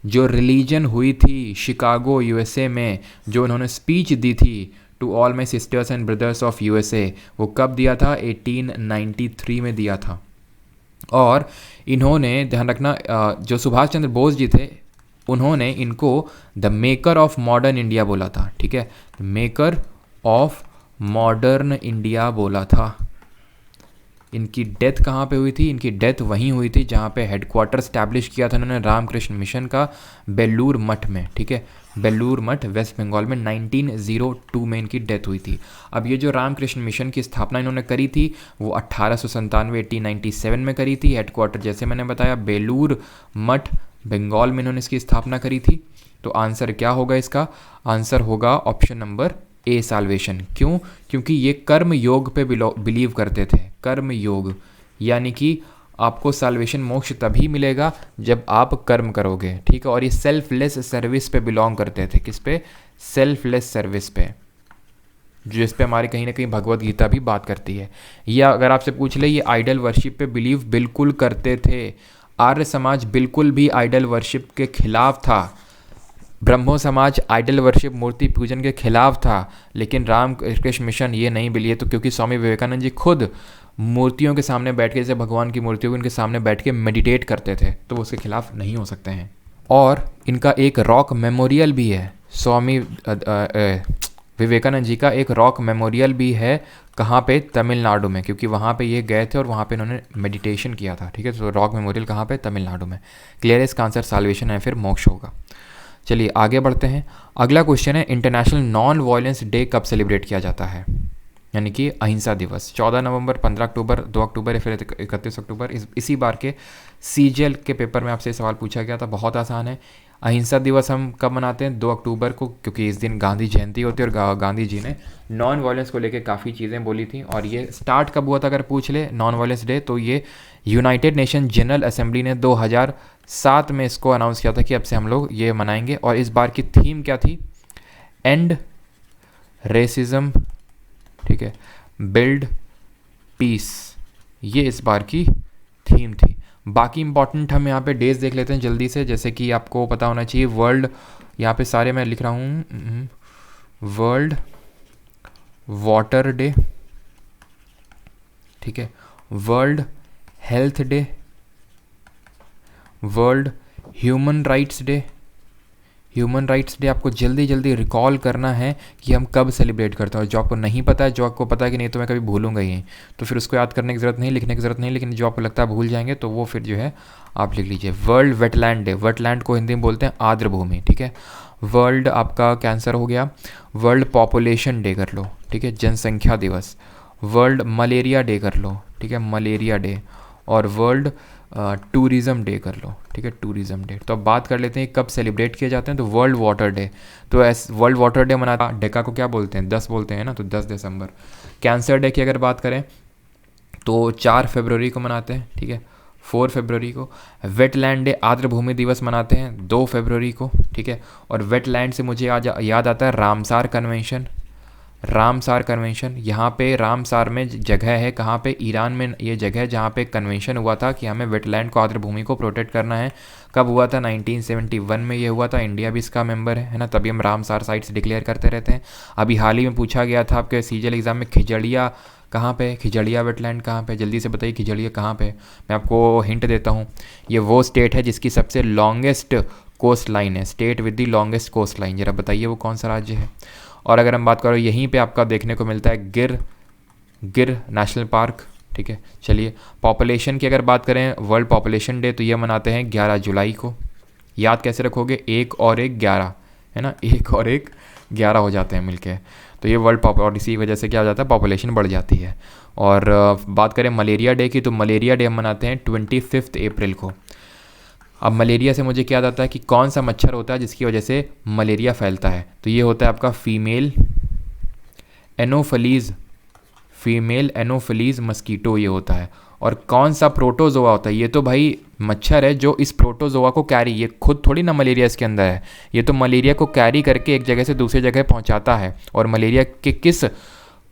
Speaker 1: जो रिलीजन हुई थी शिकागो यूएसए में, जो उन्होंने स्पीच दी थी to all my sisters and brothers of USA, वो कब दिया था, 1893 में दिया था। और इन्होंने ध्यान रखना, जो सुभाष चंद्र बोस जी थे उन्होंने इनको the maker of modern India बोला था, ठीक है, मेकर ऑफ मॉडर्न इंडिया बोला था। इनकी डेथ कहाँ पे हुई थी, इनकी डेथ वहीं हुई थी जहाँ पे हेडक्वार्टर स्टैब्लिश किया था उन्होंने रामकृष्ण मिशन का, बेलूर मठ में, ठीक है, बेलूर मठ वेस्ट बंगाल में 1902 में इनकी डेथ हुई थी। अब ये जो रामकृष्ण मिशन की स्थापना इन्होंने करी थी वो 1897 में करी थी। हेडक्वार्टर जैसे मैंने बताया बेलूर मठ बंगाल में इन्होंने इसकी स्थापना करी थी। तो आंसर क्या होगा इसका, आंसर होगा ऑप्शन नंबर ए साल्वेशन। क्यों? क्योंकि ये कर्म योग पे बिलीव करते थे। कर्म योग यानी कि आपको साल्वेशन मोक्ष तभी मिलेगा जब आप कर्म करोगे, ठीक है। और ये सेल्फलेस सर्विस पे बिलोंग करते थे। किस पे? सेल्फलेस सर्विस पे, जिस पे हमारी कहीं ना कहीं भगवत गीता भी बात करती है। या अगर आपसे पूछ ले, ये आइडल वर्शिप पे बिलीव बिल्कुल करते थे। आर्य समाज बिल्कुल भी आइडल वर्शिप के खिलाफ था। ब्रह्मो समाज आइडल वर्शिप मूर्ति पूजन के खिलाफ था, लेकिन रामकृष्ण मिशन ये नहीं बिलिए, तो क्योंकि स्वामी विवेकानंद जी खुद मूर्तियों के सामने बैठ के, जैसे भगवान की मूर्तियों के उनके सामने बैठ के मेडिटेट करते थे, तो वो उसके खिलाफ नहीं हो सकते हैं। और इनका एक रॉक मेमोरियल भी है, स्वामी विवेकानंद जी का एक रॉक मेमोरियल भी है। कहाँ पे? तमिलनाडु में, क्योंकि वहाँ पे ये गए थे और वहाँ पे इन्होंने मेडिटेशन किया था। ठीक है, तो रॉक मेमोरियल कहाँ पे? तमिलनाडु में। क्लियर है? इसका आंसर साल्वेशन है, फिर मोक्ष होगा। चलिए आगे बढ़ते हैं। अगला क्वेश्चन है, इंटरनेशनल नॉन वायलेंस डे कब सेलिब्रेट किया जाता है? यानी कि अहिंसा दिवस। 14 नवंबर, 15 अक्टूबर, 2 अक्टूबर या फिर 31 अक्टूबर। इसी बार के सीजीएल के पेपर में आपसे ये सवाल पूछा गया था, बहुत आसान है। अहिंसा दिवस हम कब मनाते हैं? 2 अक्टूबर को, क्योंकि इस दिन गांधी जयंती होती है और गांधी जी ने नॉन वायलेंस को लेकर काफ़ी चीज़ें बोली थी। और ये स्टार्ट कब हुआ था अगर पूछ ले नॉन वायलेंस डे, तो ये यूनाइटेड नेशन जनरल असेंबली ने 2007 में इसको अनाउंस किया था कि अब से हम लोग ये मनाएंगे। और इस बार की थीम क्या थी? एंड रेसिज्म, ठीक है, बिल्ड पीस, ये इस बार की थीम थी। बाकी इंपॉर्टेंट हम यहाँ पे डेज देख लेते हैं जल्दी से, जैसे कि आपको पता होना चाहिए वर्ल्ड, यहाँ पे सारे मैं लिख रहा हूँ, वर्ल्ड वाटर डे, ठीक है, world health day, world human rights day. Human rights day आपको जल्दी जल्दी रिकॉल करना है कि हम कब सेलिब्रेट करते हैं। और जो आपको नहीं पता है, जो आपको पता है कि नहीं तो मैं कभी भूलूंगा ही, तो फिर उसको याद करने की ज़रूरत नहीं, लिखने की ज़रूरत नहीं, लेकिन जो आपको लगता है भूल जाएंगे तो वो फिर जो है आप लिख लीजिए। वर्ल्ड वेटलैंड डे, वेटलैंड को हिंदी में बोलते हैं आर्द्र भूमि, ठीक है। वर्ल्ड आपका कैंसर हो गया। वर्ल्ड पॉपुलेशन डे कर लो, ठीक है, जनसंख्या दिवस। वर्ल्ड मलेरिया डे कर लो, ठीक है, मलेरिया डे। और वर्ल्ड टूरिज़म डे कर लो, ठीक है, टूरिज़म डे। तो अब बात कर लेते हैं कब सेलिब्रेट किए जाते हैं। तो वर्ल्ड वाटर डे, तो वर्ल्ड वाटर डे मनाता, डेका को क्या बोलते हैं? 10 बोलते हैं ना, तो 10 दिसंबर। कैंसर डे की अगर बात करें तो 4 फरवरी को मनाते हैं, ठीक है, 4 फरवरी को। वेटलैंड डे, आर्द्र भूमि दिवस मनाते हैं 2 फरवरी को, ठीक है। और वेटलैंड से मुझे याद आता है रामसार कन्वेंशन। रामसार कन्वेंशन, यहाँ पे रामसार में जगह है, कहाँ पे? ईरान में ये जगह है जहाँ पे कन्वेंशन हुआ था कि हमें वेटलैंड को, आर्द्र भूमि को प्रोटेक्ट करना है। कब हुआ था? 1971 में ये हुआ था। इंडिया भी इसका मेंबर है ना, तभी हम रामसार साइट्स डिक्लेयर करते रहते हैं। अभी हाल ही में पूछा गया था आपके सीजीएल एग्जाम में, खिजड़िया कहाँ पे? खिजड़िया वेटलैंड कहाँ पे? जल्दी से बताइए खिजड़िया कहाँ पे? मैं आपको हिंट देता हूँ, ये वो स्टेट है जिसकी सबसे लॉन्गेस्ट कोस्ट लाइन है, state with the longest coast line. जरा बताइए वो कौन सा राज्य है। और अगर हम बात करें, यहीं पे आपका देखने को मिलता है गिर नेशनल पार्क, ठीक है। चलिए पॉपुलेशन की अगर बात करें, वर्ल्ड पॉपुलेशन डे तो ये मनाते हैं 11 जुलाई को। याद कैसे रखोगे? 1 और 1 11 है ना, 1 और 1 11 हो जाते हैं मिलके, तो ये वर्ल्ड और इसी वजह से क्या हो जाता है? पॉपुलेशन बढ़ जाती है। और बात करें मलेरिया डे की, तो मलेरिया डे हम मनाते हैं 25 अप्रैल को। अब मलेरिया से मुझे क्या याद आता है कि कौन सा मच्छर होता है जिसकी वजह से मलेरिया फैलता है? तो ये होता है आपका फीमेल एनोफिलीज मस्कीटो, ये होता है। और कौन सा प्रोटोजोआ होता है? ये तो भाई मच्छर है जो इस प्रोटोजोआ को कैरी, ये खुद थोड़ी ना मलेरिया इसके अंदर है, ये तो मलेरिया को कैरी करके एक जगह से दूसरी जगह पहुंचाता है। और मलेरिया के किस,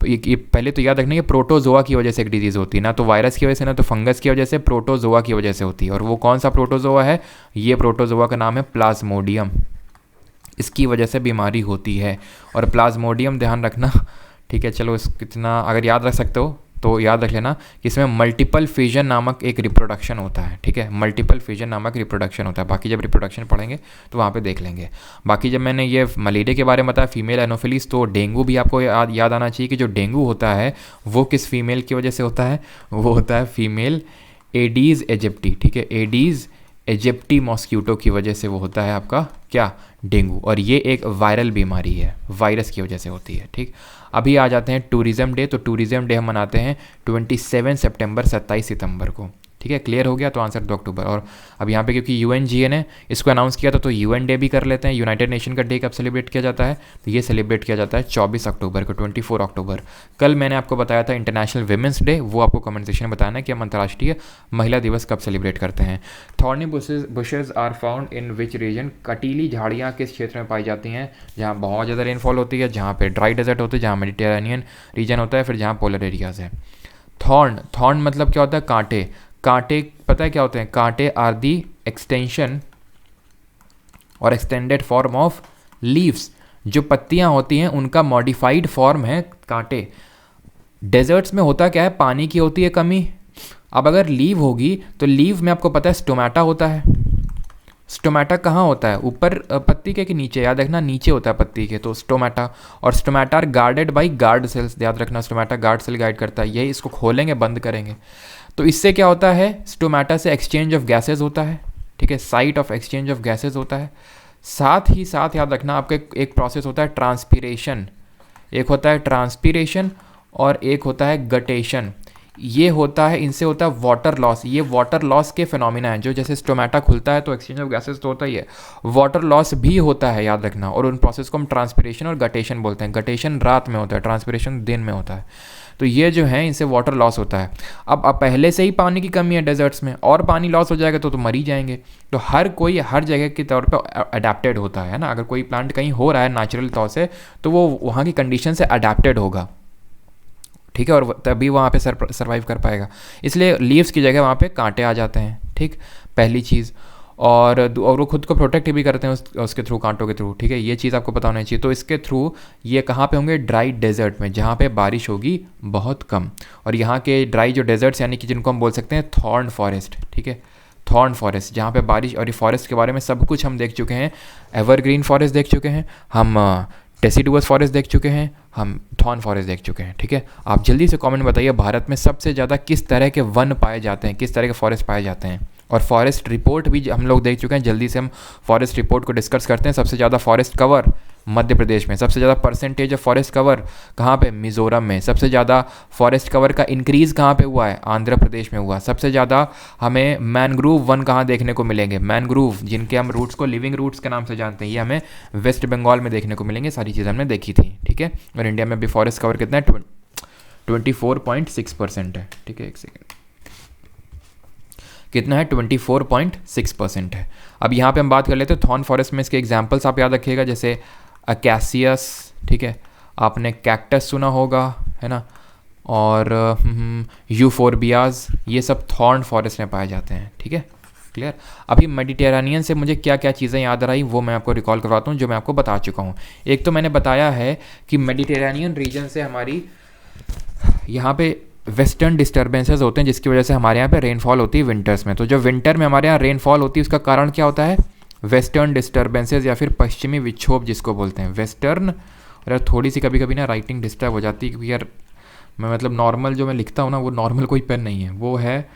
Speaker 1: ये पहले तो याद रखना, ये प्रोटोजोआ की वजह से एक डिजीज़ होती है, ना तो वायरस की वजह से ना तो फंगस की वजह से, प्रोटोजोआ की वजह से होती है। और वो कौन सा प्रोटोजोआ है? ये प्रोटोजोआ का नाम है प्लाज्मोडियम, इसकी वजह से बीमारी होती है। और प्लाज्मोडियम ध्यान रखना, ठीक है। चलो इतना अगर याद रख सकते हो तो याद रख लेना कि इसमें मल्टीपल फिजन नामक एक रिप्रोडक्शन होता है, ठीक है, मल्टीपल फिजन नामक रिप्रोडक्शन होता है। बाकी जब रिप्रोडक्शन पढ़ेंगे तो वहाँ पे देख लेंगे। बाकी जब मैंने ये मलेरिया के बारे में बताया, फीमेल एनोफिलीज, तो डेंगू भी आपको याद आना चाहिए कि जो डेंगू होता है वो किस फीमेल की वजह से होता है? वो होता है फीमेल एडीज़ एजिप्टी, ठीक है, एडीज़ एजिप्टी मॉस्क्यूटो की वजह से वो होता है आपका क्या? डेंगू। और ये एक वायरल बीमारी है, वायरस की वजह से होती है, ठीक। अभी आ जाते हैं टूरिज़्म डे। तो टूरिज़्म डे हम मनाते हैं 27 सितंबर, 27 सितंबर को, ठीक है। क्लियर हो गया? तो आंसर 2 अक्टूबर। और अब यहाँ पे क्योंकि यूएनजीए ने इसको अनाउंस किया था तो यूएन डे भी कर लेते हैं। यूनाइटेड नेशन का डे कब सेलिब्रेट किया जाता है? तो ये सेलिब्रेट किया जाता है 24 अक्टूबर को, 24 अक्टूबर। कल मैंने आपको बताया था इंटरनेशनल विमेंस डे, वो आपको कमेंट सेक्शन में बताना है कि हम अंतर्राष्ट्रीय महिला दिवस कब सेलिब्रेट करते हैं। Thorny bushes are found in which region? कटीली झाड़ियाँ किस क्षेत्र में पाई जाती हैं? जहाँ बहुत ज़्यादा रेनफॉल होती है, जहाँ पे ड्राई डेजर्ट होते हैं, जहाँ मेडिटेरेनियन रीजन होता है, फिर जहाँ पोलर एरियाज़ है। थॉर्न मतलब क्या होता है? कांटे। कांटे पता है क्या होते हैं? कांटे आर दी एक्सटेंशन
Speaker 2: और एक्सटेंडेड फॉर्म ऑफ लीव्स, जो पत्तियां होती हैं उनका मॉडिफाइड फॉर्म है कांटे। डेजर्ट्स में होता क्या है, पानी की होती है कमी। अब अगर लीव होगी तो लीव में आपको पता है स्टोमेटा होता है। स्टोमेटा कहाँ होता है, ऊपर पत्ती के कि नीचे, याद रखना नीचे होता है पत्ती के, तो स्टोमेटा। और stomata are guarded by guard cells, याद रखना स्टोमेटा गार्ड सेल गाइड करता है, यही इसको खोलेंगे बंद करेंगे। तो इससे क्या होता है, स्टोमेटा से एक्सचेंज ऑफ गैसेज होता है, ठीक है, site of exchange of gases होता है। साथ ही साथ याद रखना आपका एक प्रोसेस होता है ट्रांसपीरेशन, एक होता है ट्रांसपीरेशन और एक होता है गटेशन। ये होता है, इनसे होता है वाटर लॉस। ये वाटर लॉस के फिनोमिना है, जो जैसे स्टोमेटा खुलता है तो एक्सचेंज ऑफ गैसेस तो होता ही है, वाटर लॉस भी होता है, याद रखना। और उन प्रोसेस को हम ट्रांसपीरेशन और गटेशन बोलते हैं। गटेशन रात में होता है, ट्रांसपीरेशन दिन में होता है। तो ये जो है इनसे वाटर लॉस होता है। अब पहले से ही पानी की कमी है डेजर्ट्स में, और पानी लॉस हो जाएगा तो मर ही जाएंगे। तो हर कोई हर जगह के तौर पे अडेप्टेड होता है ना। अगर कोई प्लांट कहीं हो रहा है नेचुरल तौर से तो वो वहाँ की कंडीशन से अडेप्टेड होगा, ठीक है, और तभी वहाँ पे सर्वाइव कर पाएगा। इसलिए लीव्स की जगह वहाँ पे कांटे आ जाते हैं, ठीक, पहली चीज़। और वो खुद को प्रोटेक्ट भी करते हैं उसके थ्रू, कांटों के थ्रू, ठीक है, ये चीज़ आपको पता होना चाहिए। तो इसके थ्रू ये कहाँ पे होंगे, ड्राई डेजर्ट में, जहाँ पे बारिश होगी बहुत कम। और यहाँ के ड्राई जो डेजर्ट्स यानी कि जिनको हम बोल सकते हैं थॉर्न फॉरेस्ट, ठीक है, थॉर्न फॉरेस्ट, जहाँ पे बारिश, और ये फॉरेस्ट के बारे में सब कुछ हम देख चुके हैं। एवरग्रीन फॉरेस्ट देख चुके हैं हम, डेसिडुअस फॉरेस्ट देख चुके हैं हम, थॉर्न फॉरेस्ट देख चुके हैं, ठीक है। आप जल्दी से कमेंट बताइए भारत में सबसे ज़्यादा किस तरह के वन पाए जाते हैं, किस तरह के फॉरेस्ट पाए जाते हैं। और फॉरेस्ट रिपोर्ट भी हम लोग देख चुके हैं। जल्दी से हम फॉरेस्ट रिपोर्ट को डिस्कस करते हैं। सबसे ज़्यादा फॉरेस्ट कवर मध्य प्रदेश में, सबसे ज़्यादा परसेंटेज ऑफ फॉरेस्ट कवर कहाँ पे, मिज़ोरम में। सबसे ज़्यादा फॉरेस्ट कवर का इंक्रीज़ कहाँ पे हुआ है, आंध्र प्रदेश में हुआ। सबसे ज़्यादा हमें मैनग्रूव वन कहाँ देखने को मिलेंगे, मैनग्रूव, जिनके हम रूट्स को लिविंग रूट्स के नाम से जानते हैं, ये हमें वेस्ट बंगाल में देखने को मिलेंगे। सारी चीज़ें हमने देखी थी, ठीक है। और इंडिया में भी फॉरेस्ट कवर कितना है, 24.6% है, ठीक है। एक सेकेंड, कितना है, 24.6% है। अब यहाँ पे हम बात कर लेते हैं थॉर्न फॉरेस्ट में। इसके एग्जांपल्स आप याद रखिएगा, जैसे अकैसियस, ठीक है, आपने कैक्टस सुना होगा, है ना, और यूफोरबियाज, ये सब थॉर्न फॉरेस्ट में पाए जाते हैं, ठीक है, क्लियर। अभी मेडिटेरेनियन से मुझे क्या क्या चीज़ें याद आ रही वो मैं आपको रिकॉल करवाता हूँ, जो मैं आपको बता चुका हूँ। एक तो मैंने बताया है कि मेडिटेरेनियन रीजन से हमारी यहाँ पे वेस्टर्न डिस्टर्बेंसेस होते हैं, जिसकी वजह से हमारे यहाँ पे रेनफॉल होती है विंटर्स में। तो जो विंटर में हमारे यहाँ रेनफॉल होती है उसका कारण क्या होता है, वेस्टर्न डिस्टर्बेंसेस या फिर पश्चिमी विक्षोभ जिसको बोलते हैं, वेस्टर्न। और यार थोड़ी सी कभी कभी ना राइटिंग डिस्टर्ब हो जाती है, क्योंकि यार मैं मतलब नॉर्मल जो मैं लिखता हूँ ना, वो नॉर्मल कोई पेन नहीं है, वो है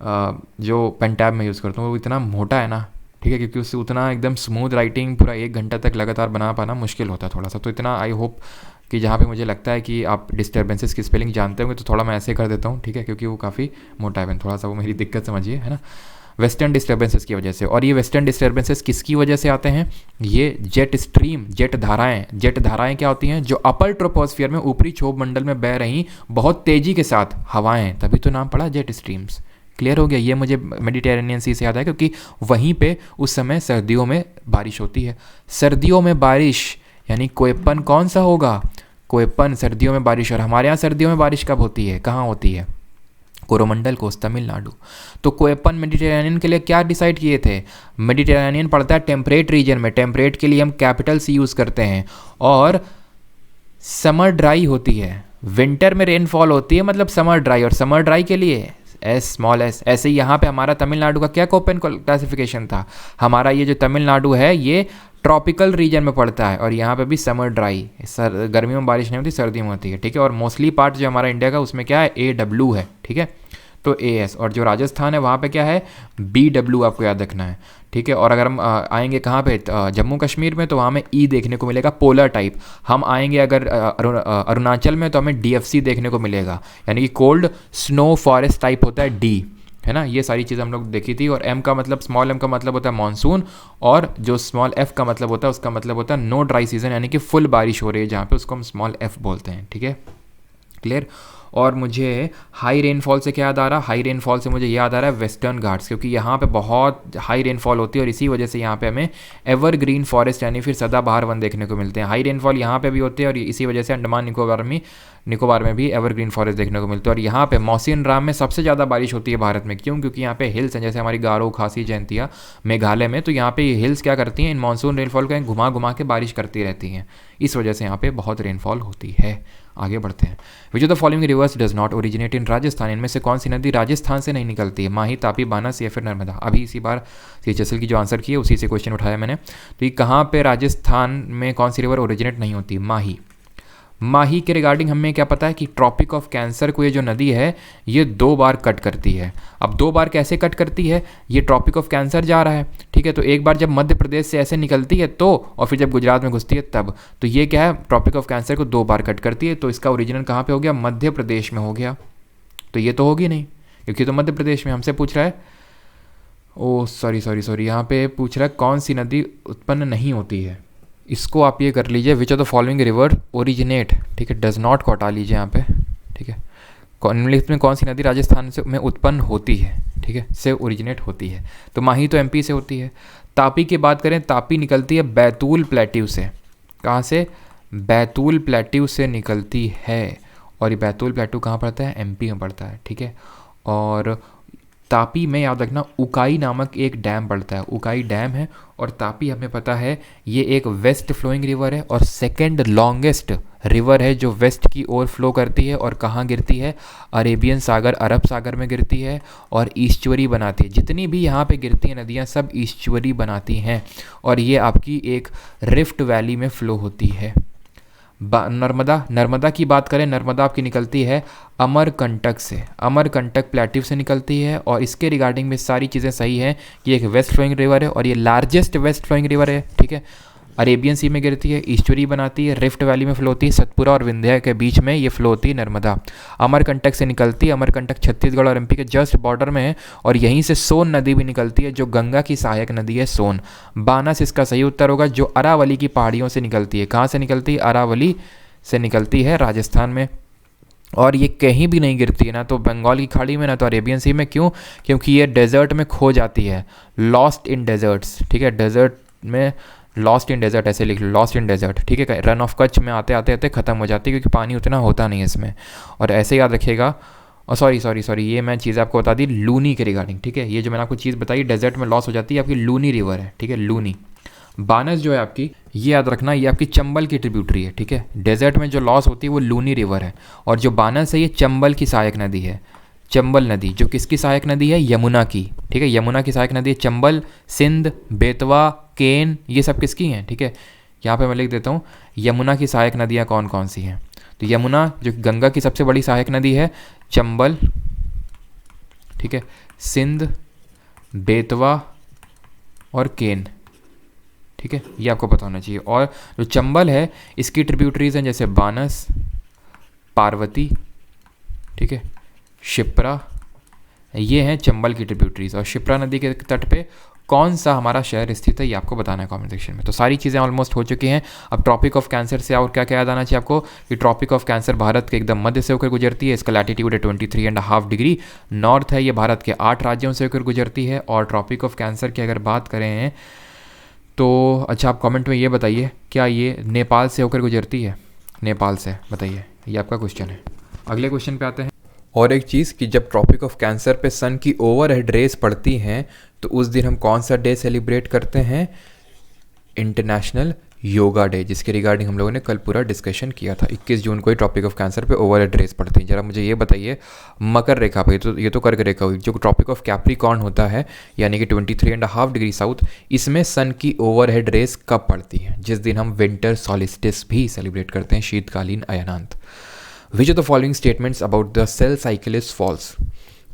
Speaker 2: जो पेन टैब में यूज़ करता हूँ, वो इतना मोटा है ना, ठीक है, क्योंकि उससे उतना एकदम स्मूथ राइटिंग पूरा 1 घंटा तक लगातार बना पाना मुश्किल होता है थोड़ा सा। तो इतना आई होप कि जहाँ पे मुझे लगता है कि आप डिस्टर्बेंसेस की स्पेलिंग जानते होंगे, तो थोड़ा मैं ऐसे कर देता हूँ, ठीक है, क्योंकि वो काफ़ी मोटा है पेन, थोड़ा सा वो मेरी दिक्कत समझिए, है ना, वेस्टर्न डिस्टर्बेंसेस की वजह से। और ये वेस्टर्न डिस्टर्बेंसेस किसकी वजह से आते हैं, ये जेट स्ट्रीम, जेट धाराएं क्या होती हैं, जो अपर ट्रोपोस्फियर में ऊपरी क्षोभ मंडल में बह रही बहुत तेज़ी के साथ हवाएं, तभी तो नाम पड़ा जेट स्ट्रीम्स। क्लियर हो गया। ये मुझे मेडिटेरेनियन सी से याद है, क्योंकि वहीं पे उस समय सर्दियों में बारिश होती है। सर्दियों में बारिश यानी कोयपन कौन सा होगा, कोयपन, सर्दियों में बारिश। और हमारे यहाँ सर्दियों में बारिश कब होती है, कहाँ होती है, कोरोमंडल कोस्ट, तमिलनाडु। तो कोयपन मेडिटेरेनियन के लिए क्या डिसाइड किए थे, मेडिटेरेनियन पड़ता है टेम्परेट रीजन में, टेम्परेट के लिए हम कैपिटल सी यूज़ करते हैं। और समर ड्राई होती है, विंटर में रेनफॉल होती है, मतलब समर ड्राई, और समर ड्राई के लिए S। ऐसे ही यहाँ पे हमारा तमिलनाडु का क्या कोपेन क्लासिफिकेशन था, हमारा ये जो तमिलनाडु है ये ट्रॉपिकल रीजन में पड़ता है, और यहाँ पे भी समर ड्राई, गर्मियों में बारिश नहीं होती, सर्दियों में होती है, ठीक है। और मोस्टली पार्ट जो हमारा इंडिया का उसमें क्या है, AW है, ठीक है, तो AS। और जो राजस्थान है वहाँ पे क्या है, BW, आपको याद रखना है, ठीक है। और अगर हम आएंगे कहाँ पे, जम्मू कश्मीर में, तो वहाँ में E देखने को मिलेगा, पोलर टाइप। हम आएंगे अगर अरुणाचल में, तो हमें DFC देखने को मिलेगा, यानी कि कोल्ड स्नो फॉरेस्ट टाइप होता है D, है ना। ये सारी चीज़ हम लोग देखी थी। और M का मतलब, स्मॉल m का मतलब होता है मानसून, और जो स्मॉल f का मतलब होता है उसका मतलब होता है नो ड्राई सीजन, यानी कि फुल बारिश हो रही है जहाँ पे, उसको हम स्मॉल f बोलते हैं, ठीक है, क्लियर। और मुझे हाई रेनफॉल से क्या याद आ रहा है, हाई रेनफॉल से मुझे याद आ रहा है वेस्टर्न घाट्स, क्योंकि यहाँ पे बहुत हाई रेनफॉल होती है और इसी वजह से यहाँ पे हमें एवरग्रीन फॉरेस्ट यानी फिर सदाबहार वन देखने को मिलते हैं। हाई रेनफॉल यहाँ पे भी होती है और इसी वजह से अंडमान निकोबार में भी एवरग्रीन फॉरेस्ट देखने को मिलते हैं। और यहाँ पे मौसिन राम में सबसे ज़्यादा बारिश होती है भारत में, क्यों? क्योंकि यहाँ पे हिल्स हैं, जैसे हमारी गारो, खासी, जयंतिया मेघालय में, तो यहाँ पे ये हिल्स क्या करती हैं, इन मानसून रेनफॉल को घुमा घुमा के बारिश करती रहती हैं, इस वजह से यहाँ पे बहुत रेनफॉल होती है। आगे बढ़ते हैं। Which of the following rivers does not originate in Rajasthan, इनमें से कौन सी नदी राजस्थान से नहीं निकलती है? माही, तापी, बानस या फिर नर्मदा। अभी इसी बार सीएचएसएल की जो आंसर की है उसी से क्वेश्चन उठाया मैंने। तो ये कहाँ पे राजस्थान में कौन सी रिवर ओरिजिनेट नहीं होती? माही। माही के रिगार्डिंग हमें क्या पता है कि ट्रॉपिक ऑफ कैंसर को ये जो नदी है ये 2 बार कट करती है। अब 2 बार कैसे कट करती है? ये ट्रॉपिक ऑफ कैंसर जा रहा है, ठीक है, तो एक बार जब मध्य प्रदेश से ऐसे निकलती है तो, और फिर जब गुजरात में घुसती है तब, तो ये क्या है, ट्रॉपिक ऑफ कैंसर को 2 बार कट करती है। तो इसका ओरिजिनल कहाँ पे हो गया? मध्य प्रदेश में हो गया। तो ये तो होगी नहीं, क्योंकि तो मध्य प्रदेश में हमसे पूछ रहा है, ओ सॉरी यहाँ पे पूछ रहा है कौन सी नदी उत्पन्न नहीं होती है। इसको आप ये कर लीजिए, विच of the following river originate, ठीक है, डज नॉट को हटा लीजिए यहाँ पे, ठीक है, निम्नलिखित में कौन सी नदी राजस्थान से में उत्पन्न होती है, ठीक है, से ओरिजिनेट होती है? तो माही तो एमपी से होती है। तापी की बात करें, तापी निकलती है बैतूल प्लेट्यू से। कहाँ से? बैतूल प्लेट्यू से निकलती है, और ये बैतूल प्लेट्यू कहाँ पड़ता है? एमपी में पड़ता है, ठीक है। और तापी में याद रखना उकाई नामक एक डैम पड़ता है, उकाई डैम है। और तापी हमें पता है ये एक वेस्ट फ्लोइंग रिवर है और सेकंड लॉन्गेस्ट रिवर है जो वेस्ट की ओर फ्लो करती है। और कहाँ गिरती है? अरेबियन सागर, अरब सागर में गिरती है और ईस्चुअरी बनाती है। जितनी भी यहाँ पे गिरती हैं नदियाँ सब ईस्चुअरी बनाती हैं, और ये आपकी एक रिफ्ट वैली में फ़्लो होती है। नर्मदा की बात करें, नर्मदा आपकी निकलती है अमरकंटक से, अमरकंटक प्लेट्यू से निकलती है। और इसके रिगार्डिंग में सारी चीज़ें सही हैं कि एक वेस्ट फ्लोइंग रिवर है और ये लार्जेस्ट वेस्ट फ्लोइंग रिवर है, ठीक है। अरेबियन सी में गिरती है, ईस्चुरी बनाती है, रिफ्ट वैली में फ्लो होती है, सतपुरा और विंध्या के बीच में ये फ्लो होती है नर्मदा। अमरकंटक से निकलती है, अमरकंटक छत्तीसगढ़ और एमपी के जस्ट बॉर्डर में है। और यहीं से सोन नदी भी निकलती है जो गंगा की सहायक नदी है, सोन। बानस इसका सही उत्तर होगा, जो अरावली की पहाड़ियों से निकलती है। कहाँ से निकलती है? अरावली से निकलती है, राजस्थान में। और ये कहीं भी नहीं गिरती है, ना तो बंगाल की खाड़ी में ना तो अरेबियन सी में। क्यों? क्योंकि ये डेजर्ट में खो जाती है, लॉस्ट इन डेजर्ट्स, ठीक है। डेजर्ट में लॉस्ट इन डेजर्ट ऐसे लिख लो, लॉस्ट इन डेजर्ट, ठीक है। रन ऑफ कच्छ में आते आते ख़त्म हो जाती है क्योंकि पानी उतना होता नहीं है इसमें। और ऐसे याद रखिएगा, और सॉरी ये मैं चीज़ आपको बता दी लूनी के रिगार्डिंग, ठीक है। ये जो मैंने आपको चीज़ बताई डेजर्ट में लॉस हो जाती है, आपकी लूनी रिवर है, ठीक है, लूनी। बानस जो है आपकी, ये याद रखना, ये आपकी चंबल की ट्रिब्यूटरी है, ठीक है। डेजर्ट में जो लॉस होती है वो लूनी रिवर है, और जो बानस है ये चंबल की सहायक नदी है। चंबल नदी जो किसकी सहायक नदी है? यमुना की, ठीक है, यमुना की सहायक नदी है चंबल। सिंध, बेतवा, केन, ये सब किसकी हैं, ठीक है। यहाँ पे मैं लिख देता हूँ यमुना की सहायक नदियाँ कौन कौन सी हैं। तो यमुना जो गंगा की सबसे बड़ी सहायक नदी है, चंबल, ठीक है, सिंध, बेतवा और केन, ठीक है, ये आपको पता होना चाहिए। और जो चंबल है इसकी ट्रिब्यूटरीज हैं जैसे बानस, पार्वती, ठीक है, शिप्रा, ये हैं चंबल की ट्रिब्यूटरीज। और शिप्रा नदी के तट पे कौन सा हमारा शहर स्थित है ये आपको बताना है कमेंट सेक्शन में। तो सारी चीज़ें ऑलमोस्ट हो चुकी हैं। अब ट्रॉपिक ऑफ कैंसर से और क्या क्या याद आना चाहिए आपको कि ट्रॉपिक ऑफ कैंसर भारत के एकदम मध्य से होकर गुजरती है। इसका लैटिट्यूड है 23.5 डिग्री नॉर्थ है। ये भारत के 8 राज्यों से होकर गुजरती है। और ट्रॉपिक ऑफ कैंसर की अगर बात करें तो अच्छा, आप कमेंट में ये बताइए क्या ये नेपाल से होकर गुजरती है? नेपाल से बताइए, ये आपका क्वेश्चन है। अगले क्वेश्चन पे आते हैं।
Speaker 1: और एक चीज़ कि जब ट्रॉपिक ऑफ कैंसर पे सन की ओवरहेड रेस पड़ती हैं तो उस दिन हम कौन सा डे सेलिब्रेट करते हैं? इंटरनेशनल योगा डे, जिसके रिगार्डिंग हम लोगों ने कल पूरा डिस्कशन किया था। 21 जून को ही ट्रॉपिक ऑफ कैंसर पे ओवरहेड रेस पड़ती है। जरा मुझे ये बताइए, मकर रेखा पे, तो ये तो कर्क रेखा हुई, जो ट्रॉपिक ऑफ कैप्रिकॉर्न होता है यानी कि 23.5 डिग्री साउथ, इसमें सन की ओवरहेड रेस कब पड़ती है? जिस दिन हम विंटर सॉलिस्टिस भी सेलिब्रेट करते हैं, शीतकालीन अयनांत। Which of the following statements about the cell cycle is false?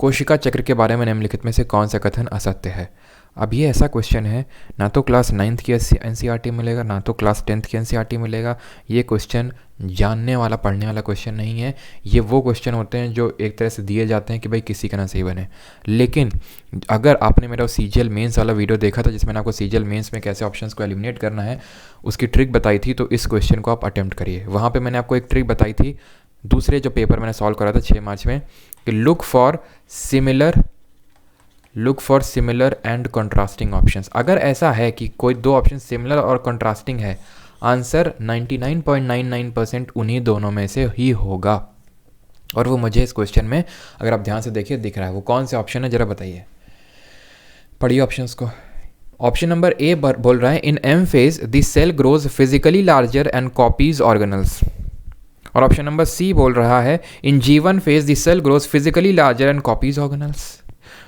Speaker 1: कोशिका चक्र के बारे में निम्नलिखित में से कौन सा कथन असत्य है? अब ये ऐसा क्वेश्चन है, ना तो क्लास 9th की एनसीईआरटी मिलेगा, ना तो क्लास 10th की एनसीईआरटी मिलेगा। ये क्वेश्चन जानने वाला पढ़ने वाला क्वेश्चन नहीं है। ये वो क्वेश्चन होते हैं जो एक तरह से दिए जाते हैं कि भाई किसी का ना सही बने। लेकिन अगर आपने मेरा सीजीएल मेंस वाला वीडियो देखा था जिसमें मैंने आपको सीजीएल मेंस में कैसे ऑप्शंस को एलिमिनेट करना है उसकी ट्रिक बताई थी, तो इस क्वेश्चन को आप अटेम्प्ट करिए। वहाँ पर मैंने आपको एक ट्रिक बताई थी
Speaker 2: दूसरे जो पेपर मैंने सॉल्व करा था 6 मार्च में कि look for similar and contrasting options. अगर ऐसा है कि कोई दो ऑप्शन सिमिलर और कंट्रास्टिंग है, आंसर 99.99% उन्हीं दोनों में से ही होगा। और वो मुझे इस क्वेश्चन में अगर आप ध्यान से देखिए दिख रहा है। वो कौन से ऑप्शन है ज़रा बताइए, पढ़िए ऑप्शंस को। ऑप्शन नंबर ए बोल रहा है in M phase the cell grows physically larger and copies organelles. और ऑप्शन नंबर सी बोल रहा है in G1 phase the cell grows physically larger and copies organelles.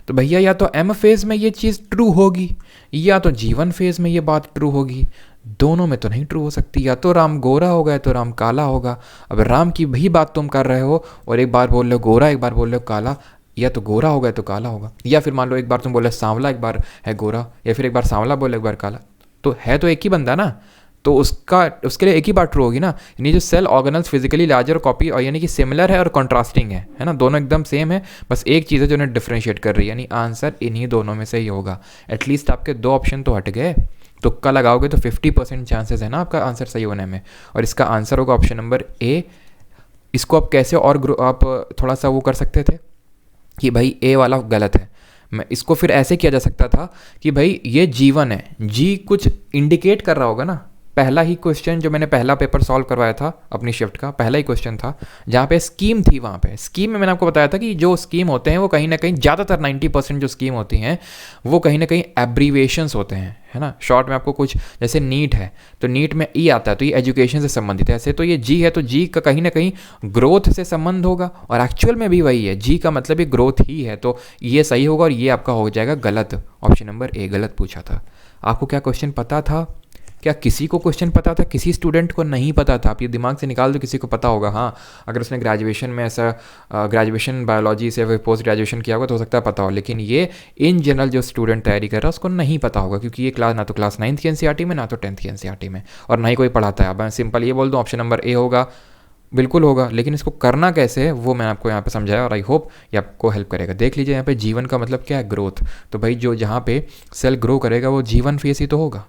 Speaker 2: तो भैया या तो एम फेज में ये चीज़ ट्रू होगी या तो G1 फेज में ये बात ट्रू होगी, दोनों में तो नहीं ट्रू हो सकती। या तो राम गोरा होगा या तो राम काला होगा। अब राम की वही बात तुम कर रहे हो और एक बार बोल रहे हो गोरा एक बार बोल रहे हो काला, या तो गोरा होगा या तो काला होगा। या फिर मान लो एक बार तुम बोले सांवला एक बार है गोरा, या फिर एक बार सांवला बोले एक बार काला, तो है तो एक ही बंदा ना, तो उसके लिए एक ही बात ट्रू होगी ना। यानी जो cell organelles physically larger copy और यानी कि सिमिलर है और कॉन्ट्रास्टिंग है ना, दोनों एकदम सेम है, बस एक चीज़ है जो उन्हें डिफ्रेंशिएट कर रही है, यानी आंसर इन्हीं दोनों में से ही होगा। एटलीस्ट आपके दो ऑप्शन तो हट गए। तुक्का लगाओगे तो 50% चांसेस है ना आपका आंसर सही होने में, और इसका आंसर होगा ऑप्शन नंबर ए। इसको आप कैसे और आप थोड़ा सा वो कर सकते थे कि भाई ए वाला गलत है। मैं इसको फिर ऐसे किया जा सकता था कि भाई ये G1 है, जी कुछ इंडिकेट कर रहा होगा ना। पहला ही क्वेश्चन जो मैंने पहला पेपर सॉल्व करवाया था अपनी शिफ्ट का, पहला ही क्वेश्चन था जहाँ पे स्कीम थी। वहाँ पे स्कीम में मैंने आपको बताया था कि जो स्कीम होते हैं वो कहीं ना कहीं ज़्यादातर 90% जो स्कीम होती हैं वो कहीं ना कहीं एब्रीवेशंस होते हैं, है ना। शॉर्ट में आपको कुछ जैसे नीट है तो नीट में ई आता है तो ये एजुकेशन से संबंधित है। ऐसे तो ये जी है तो जी का कहीं ना कहीं ग्रोथ से संबंध होगा, और एक्चुअल में भी वही है, जी का मतलब ये ग्रोथ ही है, तो ये सही होगा और ये आपका हो जाएगा गलत। ऑप्शन नंबर ए गलत पूछा था। आपको क्या क्वेश्चन पता था? क्या किसी को क्वेश्चन पता था? किसी स्टूडेंट को नहीं पता था? आप ये दिमाग से निकाल दो, किसी को पता होगा। हाँ, अगर उसने ग्रेजुएशन में ऐसा ग्रेजुएशन बायोलॉजी से फिर पोस्ट ग्रेजुएशन किया होगा तो हो सकता है पता हो, लेकिन ये इन जनरल जो स्टूडेंट तैयारी कर रहा है उसको नहीं पता होगा, क्योंकि ये क्लास ना तो क्लास 9th की NCERT में ना तो 10th की NCERT में, और ना ही कोई पढ़ाता है। अब मैं सिंपल ये बोल दूँ ऑप्शन नंबर ए होगा, बिल्कुल होगा, लेकिन इसको करना कैसे है वो मैं आपको यहाँ पे समझाया और आई होप ये आपको हेल्प करेगा। देख लीजिए यहाँ पे जीवन का मतलब क्या है, ग्रोथ। तो भाई जो जहाँ पे सेल ग्रो करेगा वो G1 फेस ही तो होगा,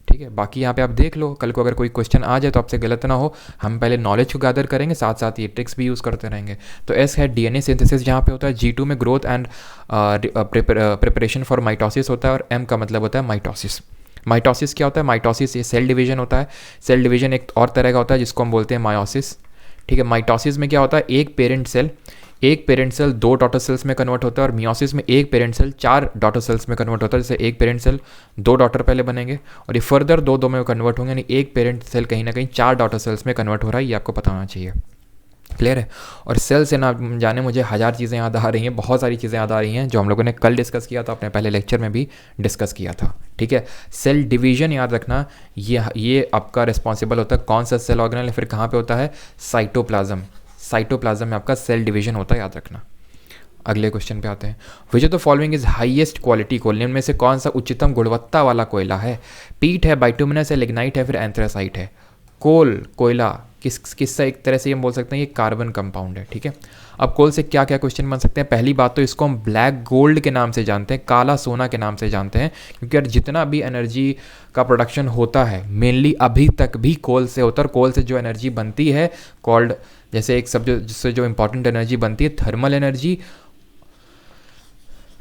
Speaker 2: ठीक है। बाकी यहाँ पे आप देख लो, कल को अगर कोई क्वेश्चन आ जाए तो आपसे गलत ना हो। हम पहले नॉलेज को गैदर करेंगे, साथ साथ ये ट्रिक्स भी यूज़ करते रहेंगे। तो एस है DNA सिंथेसिस जहाँ पे होता है, G2 में growth and preparation for mitosis होता है, और M का मतलब होता है माइटोसिस। माइटोसिस क्या होता है? माइटोसिस ये सेल डिवीजन होता है। सेल डिवीजन एक और तरह का होता है जिसको हम बोलते हैं मायोसिस, ठीक है। माइटोसिस में क्या होता है? एक पेरेंट सेल 2 डॉटर सेल्स में कन्वर्ट होता है, और मियोसिस में एक पेरेंट सेल 4 डॉटर सेल्स में कन्वर्ट होता है। जैसे एक पेरेंट सेल 2 डॉटर पहले बनेंगे और ये फर्दर 2 में कन्वर्ट होंगे, यानी एक पेरेंट सेल कहीं ना कहीं 4 डॉटर सेल्स में कन्वर्ट हो रहा है। ये आपको पता होना चाहिए, क्लियर है। और सेल से ना जाने मुझे हज़ार चीज़ें याद आ रही हैं, बहुत सारी चीज़ें याद आ रही हैं जो हम लोगों ने कल डिस्कस किया था, अपने पहले लेक्चर में भी डिस्कस किया था, ठीक है। सेल डिवीजन याद रखना, ये आपका रिस्पॉन्सिबल होता है कौन सा सेल ऑर्गेनल, फिर कहाँ पे होता है? साइटोप्लाज्म में आपका सेल डिवीजन होता है, याद रखना। अगले क्वेश्चन पे आते हैं। Which of the following is highest quality coal, निम्न में से कौन सा उच्चतम गुणवत्ता वाला कोयला है? पीट है, बाइटुमिनस है, लिग्नाइट है, फिर एंथ्रासाइट है। कोयला किससा एक तरह से हम बोल सकते हैं ये कार्बन कंपाउंड है, ठीक है। अब कोल से क्या क्या क्वेश्चन बन सकते हैं? पहली बात तो इसको हम ब्लैक गोल्ड के नाम से जानते हैं, काला सोना के नाम से जानते हैं, क्योंकि यार जितना भी एनर्जी का प्रोडक्शन होता है मेनली अभी तक भी कोल से होता है, और कोल से जो एनर्जी बनती है कॉल्ड, जैसे एक शब्द जिससे जो इंपॉर्टेंट एनर्जी बनती है थर्मल एनर्जी,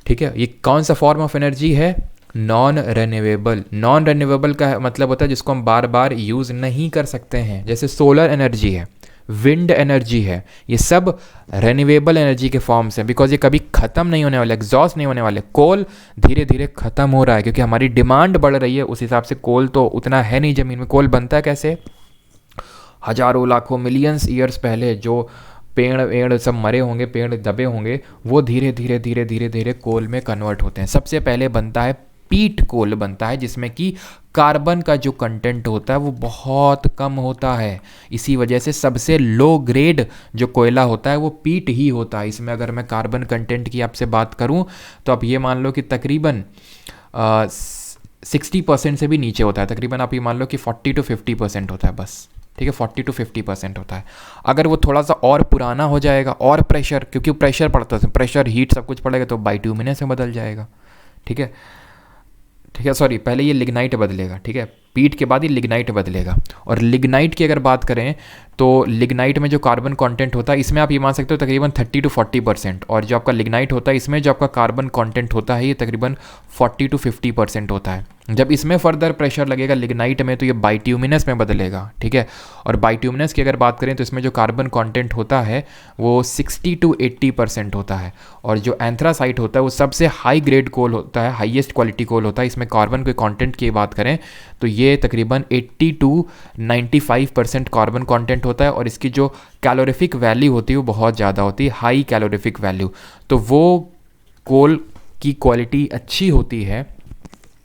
Speaker 2: ठीक है। ये कौन सा फॉर्म ऑफ एनर्जी है? नॉन रेन्यूएबल का मतलब होता है जिसको हम बार बार यूज़ नहीं कर सकते हैं, जैसे सोलर एनर्जी है, विंड एनर्जी है, ये सब रेन्यूएबल एनर्जी के फॉर्म्स हैं, बिकॉज ये कभी ख़त्म नहीं होने वाले, एग्जॉस्ट नहीं होने वाले। कोल धीरे धीरे ख़त्म हो रहा है क्योंकि हमारी डिमांड बढ़ रही है, उस हिसाब से कोल तो उतना है नहीं ज़मीन में। कोल बनता है कैसे? हज़ारों लाखों मिलियंस ईयर्स पहले जो पेड़ सब मरे होंगे, पेड़ दबे होंगे, वो धीरे धीरे कोल में कन्वर्ट होते हैं। सबसे पहले बनता है पीट कोल बनता है, जिसमें कि कार्बन का जो कंटेंट होता है वो बहुत कम होता है। इसी वजह से सबसे लो ग्रेड जो कोयला होता है वो पीट ही होता है। इसमें अगर मैं कार्बन कंटेंट की आपसे बात करूं तो आप ये मान लो कि तकरीबन 60% से भी नीचे होता है। तकरीबन आप ये मान लो कि 40 to 50% होता है बस, ठीक है। 40 to 50% होता है। अगर वो थोड़ा सा और पुराना हो जाएगा और प्रेशर, क्योंकि प्रेशर पड़ता है, प्रेशर हीट सब कुछ पड़ेगा, तो बाइट्यूमिनस में बदल जाएगा, ठीक है। सॉरी, पहले ये लिग्नाइट बदलेगा, ठीक है। पीट के बाद ये लिग्नाइट बदलेगा। और लिग्नाइट की अगर बात करें तो लिग्नाइट में जो कार्बन कंटेंट होता है इसमें आप ये मान सकते हो तकरीबन 30 to 40%, और जो आपका लिग्नाइट होता है इसमें जो आपका कार्बन कंटेंट होता है ये तकरीबन 40 to 50% होता है। जब इसमें फर्दर प्रेशर लगेगा लिग्नाइट में तो ये बाइट्यूमिनस में बदलेगा, ठीक है। और बाइट्यूमिनस की अगर बात करें तो इसमें जो कार्बन कंटेंट होता है वो 60 to 80% होता है। और जो एंथ्रासाइट होता है वो सबसे हाई ग्रेड कोल होता है, हाईएस्ट क्वालिटी कोल होता है। इसमें कार्बन के कंटेंट की बात करें तो ये तकरीबन 80 to 95% कार्बन कंटेंट होता है, और इसकी जो कैलोरीफिक वैल्यू होती है वो बहुत ज़्यादा होती है, हाई कैलोरीफिक वैल्यू। तो वो कोल की क्वालिटी अच्छी होती है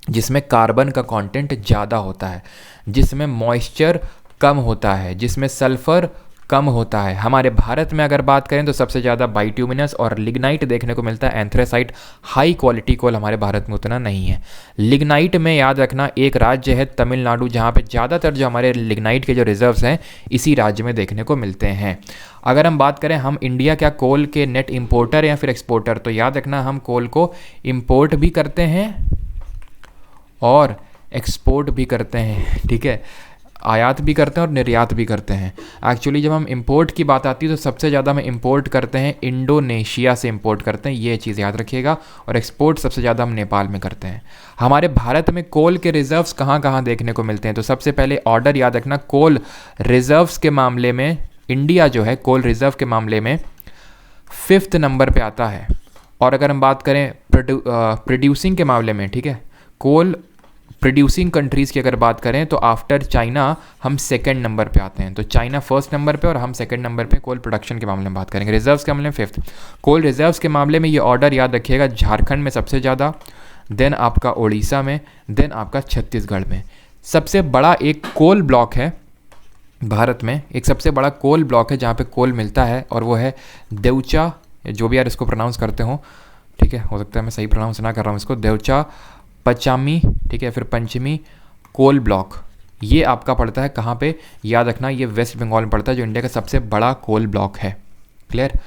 Speaker 2: जिसमें कार्बन का कंटेंट ज़्यादा होता है, जिसमें मॉइस्चर कम होता है, जिसमें सल्फ़र कम होता है। हमारे भारत में अगर बात करें तो सबसे ज़्यादा बाइट्यूमिनस और लिग्नाइट देखने को मिलता है। एंथ्रेसाइट हाई क्वालिटी कोल हमारे भारत में उतना नहीं है। लिग्नाइट में याद रखना एक राज्य है तमिलनाडु, जहाँ पे ज़्यादातर जो हमारे लिग्नाइट के जो रिजर्व्स हैं इसी राज्य में देखने को मिलते हैं। अगर हम बात करें हम इंडिया क्या कोल के नेट इम्पोर्टर या फिर एक्सपोर्टर, तो याद रखना हम कोल को इम्पोर्ट भी करते हैं और एक्सपोर्ट भी करते हैं, ठीक है। आयात भी करते हैं और निर्यात भी करते हैं। एक्चुअली जब हम इंपोर्ट की बात आती है तो सबसे ज़्यादा हम इंपोर्ट करते हैं इंडोनेशिया से इंपोर्ट करते हैं, ये चीज़ याद रखिएगा। और एक्सपोर्ट सबसे ज़्यादा हम नेपाल में करते हैं। हमारे भारत में कोल के रिजर्व्स कहाँ कहाँ देखने को मिलते हैं, तो सबसे पहले ऑर्डर याद रखना, कोल रिजर्व्स के मामले में इंडिया जो है कोल रिजर्व के मामले में 5th नंबर पर आता है। और अगर हम बात करें प्रोड्यूसिंग के मामले में, ठीक है, कोल प्रोड्यूसिंग कंट्रीज़ की अगर बात करें तो आफ्टर चाइना हम 2nd नंबर पे आते हैं। तो चाइना 1st नंबर पे और हम 2nd नंबर पे कोल प्रोडक्शन के मामले में बात करेंगे। रिजर्व्स के मामले में 5th। कोल रिजर्व्स के मामले में ये ऑर्डर याद रखिएगा, झारखंड में सबसे ज़्यादा, देन आपका उड़ीसा में, देन आपका छत्तीसगढ़ में। सबसे बड़ा एक कोल ब्लॉक है भारत में, एक सबसे बड़ा कोल ब्लॉक है जहाँ पे कोल मिलता है, और वो है देवचा, जो भी यार इसको प्रोनाउंस करते हो, ठीक है, हो सकता है मैं सही प्रोनाउंस ना कर रहा हूँ इसको, देवचा पचामी, ठीक है, फिर पंचमी कोल ब्लॉक। ये आपका पड़ता है कहाँ पे, याद रखना ये वेस्ट बंगाल में पड़ता है, जो इंडिया का सबसे बड़ा कोल ब्लॉक है। क्लियर।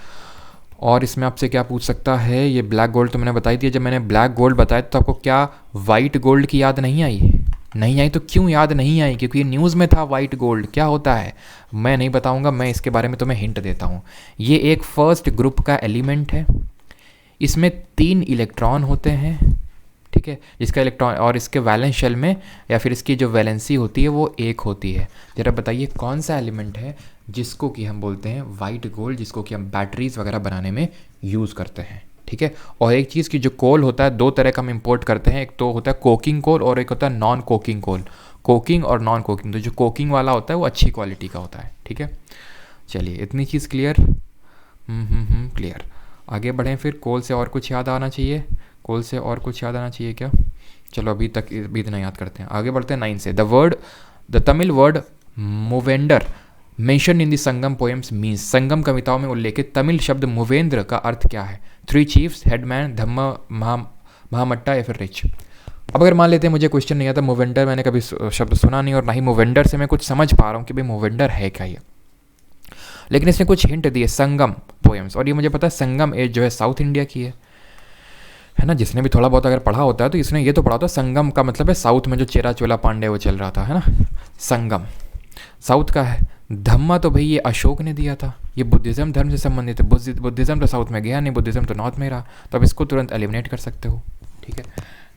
Speaker 2: और इसमें आपसे क्या पूछ सकता है, ये ब्लैक गोल्ड तो मैंने बताई थी। जब मैंने ब्लैक गोल्ड बताया तो आपको क्या वाइट गोल्ड की याद नहीं आई? नहीं आई तो क्यों याद नहीं आई? क्योंकि ये न्यूज़ में था वाइट गोल्ड क्या होता है मैं नहीं बताऊंगा, मैं इसके बारे में तुम्हें हिंट देता हूँ। ये एक फर्स्ट ग्रुप का एलिमेंट है, इसमें 3 इलेक्ट्रॉन होते हैं, ठीक है, जिसका इलेक्ट्रॉन और इसके वैलेंस शेल में या फिर इसकी जो वैलेंसी होती है वो 1 होती है। जरा बताइए कौन सा एलिमेंट है जिसको कि हम बोलते हैं वाइट गोल्ड, जिसको कि हम बैटरीज वगैरह बनाने में यूज़ करते हैं, ठीक है। और एक चीज़ की जो कोल होता है 2 तरह का हम इंपोर्ट करते हैं, एक तो होता है कोकिंग कोल और एक होता है नॉन कोकिंग कोल। कोकिंग और नॉन कोकिंग, तो जो कोकिंग वाला होता है वो अच्छी क्वालिटी का होता है, ठीक है। चलिए इतनी चीज़ क्लियर। क्लियर। आगे बढ़ें फिर। कोल से और कुछ याद आना चाहिए, कोल से और कुछ याद आना चाहिए क्या? चलो अभी इतना याद करते हैं, आगे बढ़ते हैं 9 से। The Tamil word Muvendar mention in the Sangam poems means, Sangam कविताओं में उल्लेखित तमिल शब्द मूवेंद्र का अर्थ क्या है? 3 चीफ्स, हेडमैन, धम्मा, महामट्टा या फिर रिच। अब अगर मान लेते हैं मुझे क्वेश्चन नहीं आता, मूवेंडर मैंने कभी शब्द सुना नहीं और ना ही मूवेंडर से मैं कुछ समझ पा रहा हूँ कि भाई मूवेंडर है क्या ये, लेकिन इसने कुछ हिंट दिए संगम पोएम्स, और ये मुझे पता है संगम एज जो है साउथ इंडिया की है ना। जिसने भी थोड़ा बहुत अगर पढ़ा होता है तो इसने ये तो पढ़ा होता है संगम का मतलब है साउथ में जो चेरा चोला पांडे वो चल रहा था, है ना, संगम साउथ का है। धम्मा तो भाई ये अशोक ने दिया था, ये बुद्धिज़्म धर्म से संबंधित है। बुद्धिज़्म तो साउथ में गया नहीं, बुद्धिज़्म तो नॉर्थ में रहा, तो अब इसको तुरंत एलिमिनेट कर सकते हो, ठीक है।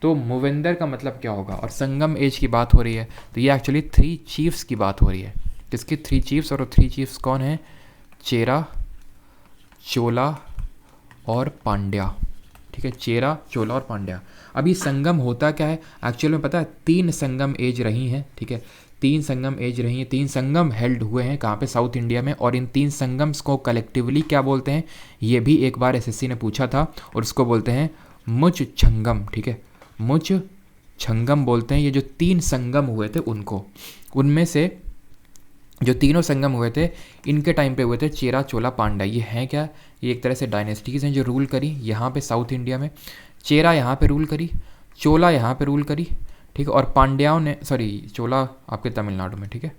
Speaker 2: तो मूवेंदर का मतलब क्या होगा, और संगम एज की बात हो रही है तो ये एक्चुअली 3 चीफ्स की बात हो रही है। किसकी 3 चीफ्स, और 3 चीफ्स कौन है? चेरा, चोला और पांड्या, ठीक है, चेरा, चोला और पांड्या। अभी संगम होता क्या है एक्चुअल में पता है? 3 संगम एज रही हैं, ठीक है, 3 संगम एज रही हैं, 3 संगम हेल्ड हुए हैं कहाँ पे? साउथ इंडिया में। और इन 3 संगम्स को कलेक्टिवली क्या बोलते हैं? ये भी एक बार एसएससी ने पूछा था, और उसको बोलते हैं मुच छंगम, ठीक है, मुच छंगम बोलते हैं। ये जो 3 संगम हुए थे उनको, उनमें से जो तीनों संगम हुए थे इनके टाइम पे हुए थे चेरा, चोला, पांड्या। ये हैं क्या? ये एक तरह से डायनेस्टीज़ हैं जो रूल करी यहाँ पे साउथ इंडिया में। चेरा यहाँ पे रूल करी, चोला यहाँ पे रूल करी, ठीक है, और पांड्याओं ने, सॉरी चोला आपके तमिलनाडु में, ठीक है,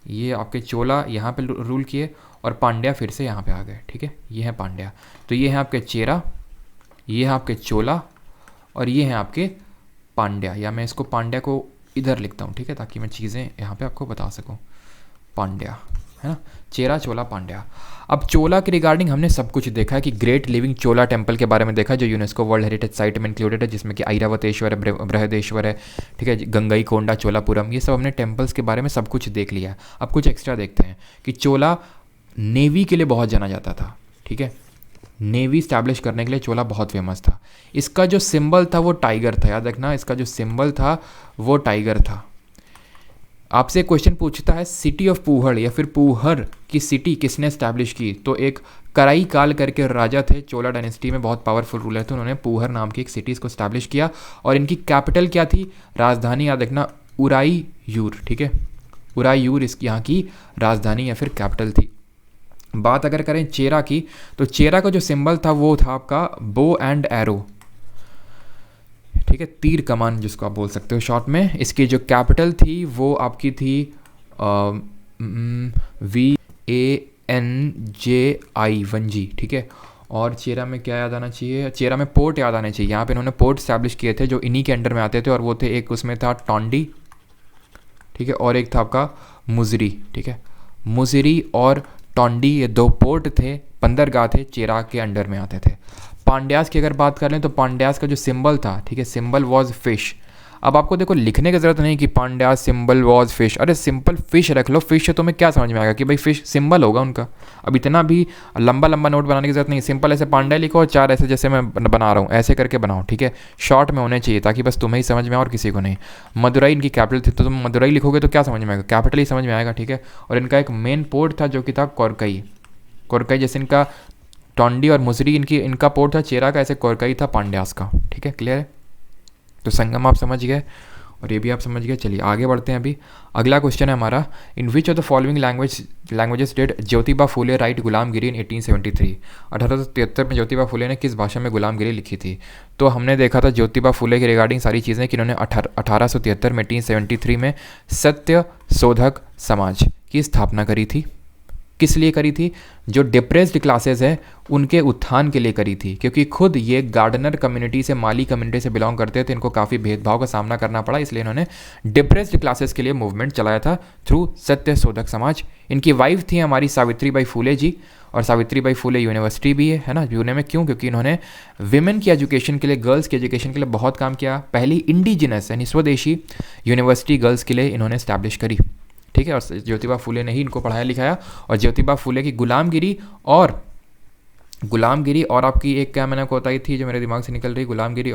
Speaker 2: ये आपके चोला यहाँ पे रूल किए और पांड्या फिर से यहाँ पे आ गए, ठीक है, ये हैं पांड्या। तो ये हैं आपके चेरा, ये हैं आपके चोला और ये हैं आपके पांड्या, या मैं इसको पांड्या को इधर लिखता हूँ, ठीक है, ताकि मैं चीज़ें यहाँ पे आपको बता सकूँ। पांड्या, है ना, चेरा चोला पांड्या। अब चोला के रिगार्डिंग हमने सब कुछ देखा है कि ग्रेट लिविंग चोला टेम्पल के बारे में देखा जो यूनेस्को वर्ल्ड हेरिटेज साइट में इंक्लूडेड है, जिसमें कि ऐरावतेश्वर है, बृहदेश्वर है, ठीक है, गंगई कोंडा, चोलापुरम, ये सब हमने टेम्पल्स के बारे में सब कुछ देख लिया है। अब कुछ एक्स्ट्रा देखते हैं कि चोला नेवी के लिए बहुत जाना जाता था, ठीक है, नेवी स्टैब्लिश करने के लिए चोला बहुत फेमस था। इसका जो सिंबल था वो टाइगर था, याद रखना, इसका जो सिंबल था वो टाइगर था। आपसे क्वेश्चन पूछता है सिटी ऑफ पूहड़ या फिर पूहर की सिटी किसने स्टैब्लिश की, तो एक कराई काल करके राजा थे, चोला डायनेस्टी में बहुत पावरफुल रूलर थे, उन्होंने पूहर नाम की एक सिटी को स्टैब्लिश किया। और इनकी कैपिटल क्या थी, राजधानी याद रखना उराईयूर, ठीक है, उराईयूर इसकी यहाँ की राजधानी या फिर कैपिटल थी। बात अगर करें चेरा की, तो चेरा का जो सिंबल था वो था आपका बो एंड एरो, ठीक है, तीर कमान जिसको आप बोल सकते हो शॉर्ट में। इसकी जो कैपिटल थी वो आपकी थी VANJI वंजी, ठीक है। और चेरा में क्या याद आना चाहिए, चेरा में पोर्ट याद आने चाहिए। यहाँ पे इन्होंने पोर्ट स्टैब्लिश किए थे जो इन्हीं के अंडर में आते थे, और वो थे, एक उसमें था टोंडी, ठीक है, और एक था आपका मुजरी, ठीक है, मुजरी और टोंडी, ये दो पोर्ट थे, बंदरगाह थे, चेरा के अंडर में आते थे। पांड्यास की अगर बात कर लें तो पांड्यास का जो सिंबल था, ठीक है, सिंबल वॉज फिश। अब आपको देखो लिखने की ज़रूरत नहीं कि पांड्यास सिंबल वॉज फिश, अरे सिंपल फिश रख लो, फिश है, तुम्हें क्या समझ में आएगा कि भाई फिश सिंबल होगा उनका। अब इतना भी लंबा लंबा नोट बनाने की ज़रूरत नहीं, सिंपल ऐसे पांड्या लिखो और चार ऐसे जैसे मैं बना रहा हूँ ऐसे करके बनाओ, ठीक है, शॉर्ट में होने चाहिए ताकि बस तुम्हें ही समझ में आए और किसी को नहीं। मदुरई इनकी कैपिटल थी, तो तुम मदुरई लिखोगे तो क्या समझ में आएगा, कैपिटल ही समझ में आएगा, ठीक है। और इनका एक मेन पोर्ट था जो कि था कोरकई, कोरकई जैसे इनका टोंडी और मुजरी इनका पोर्ट था, चेरा का ऐसे कोरकई था पांड्यास का, ठीक है, क्लियर है। तो संगम आप समझ गए और ये भी आप समझ गए। चलिए आगे बढ़ते हैं। अभी अगला क्वेश्चन है हमारा, in which of the following languages did Jyotiba Phule write Gulamgiri in 1873। 1873 में ज्योतिबा फुले ने किस भाषा में गुलामगिरी लिखी थी। तो हमने देखा था ज्योतिबा फुले के रिगार्डिंग सारी चीज़ें कि इन्होंने 1873 में 1873 में सत्य शोधक समाज की स्थापना करी थी। किस लिए करी थी, जो डिप्रेस्ड क्लासेस है उनके उत्थान के लिए करी थी, क्योंकि खुद ये गार्डनर कम्युनिटी से, माली कम्युनिटी से बिलोंग करते थे, इनको काफ़ी भेदभाव का सामना करना पड़ा, इसलिए इन्होंने डिप्रेस्ड क्लासेस के लिए मूवमेंट चलाया था थ्रू सत्य शोधक समाज। इनकी वाइफ थी हमारी सावित्रीबाई फुले जी, और सावित्रीबाई फुले यूनिवर्सिटी भी है ना पुणे में। क्यों, क्योंकि इन्होंने विमेन की एजुकेशन के लिए, गर्ल्स की एजुकेशन के लिए बहुत काम किया। पहली इंडिजिनस यानी स्वदेशी यूनिवर्सिटी गर्ल्स के लिए इन्होंने स्टैब्लिश करी, ठीक है, और ज्योतिबा फुले ने ही इनको पढ़ाया लिखाया। और ज्योतिबा फुले की गुलामगिरी और आपकी एक क्या मैंने को बताई थी जो मेरे दिमाग से निकल रही, गुलामगिरी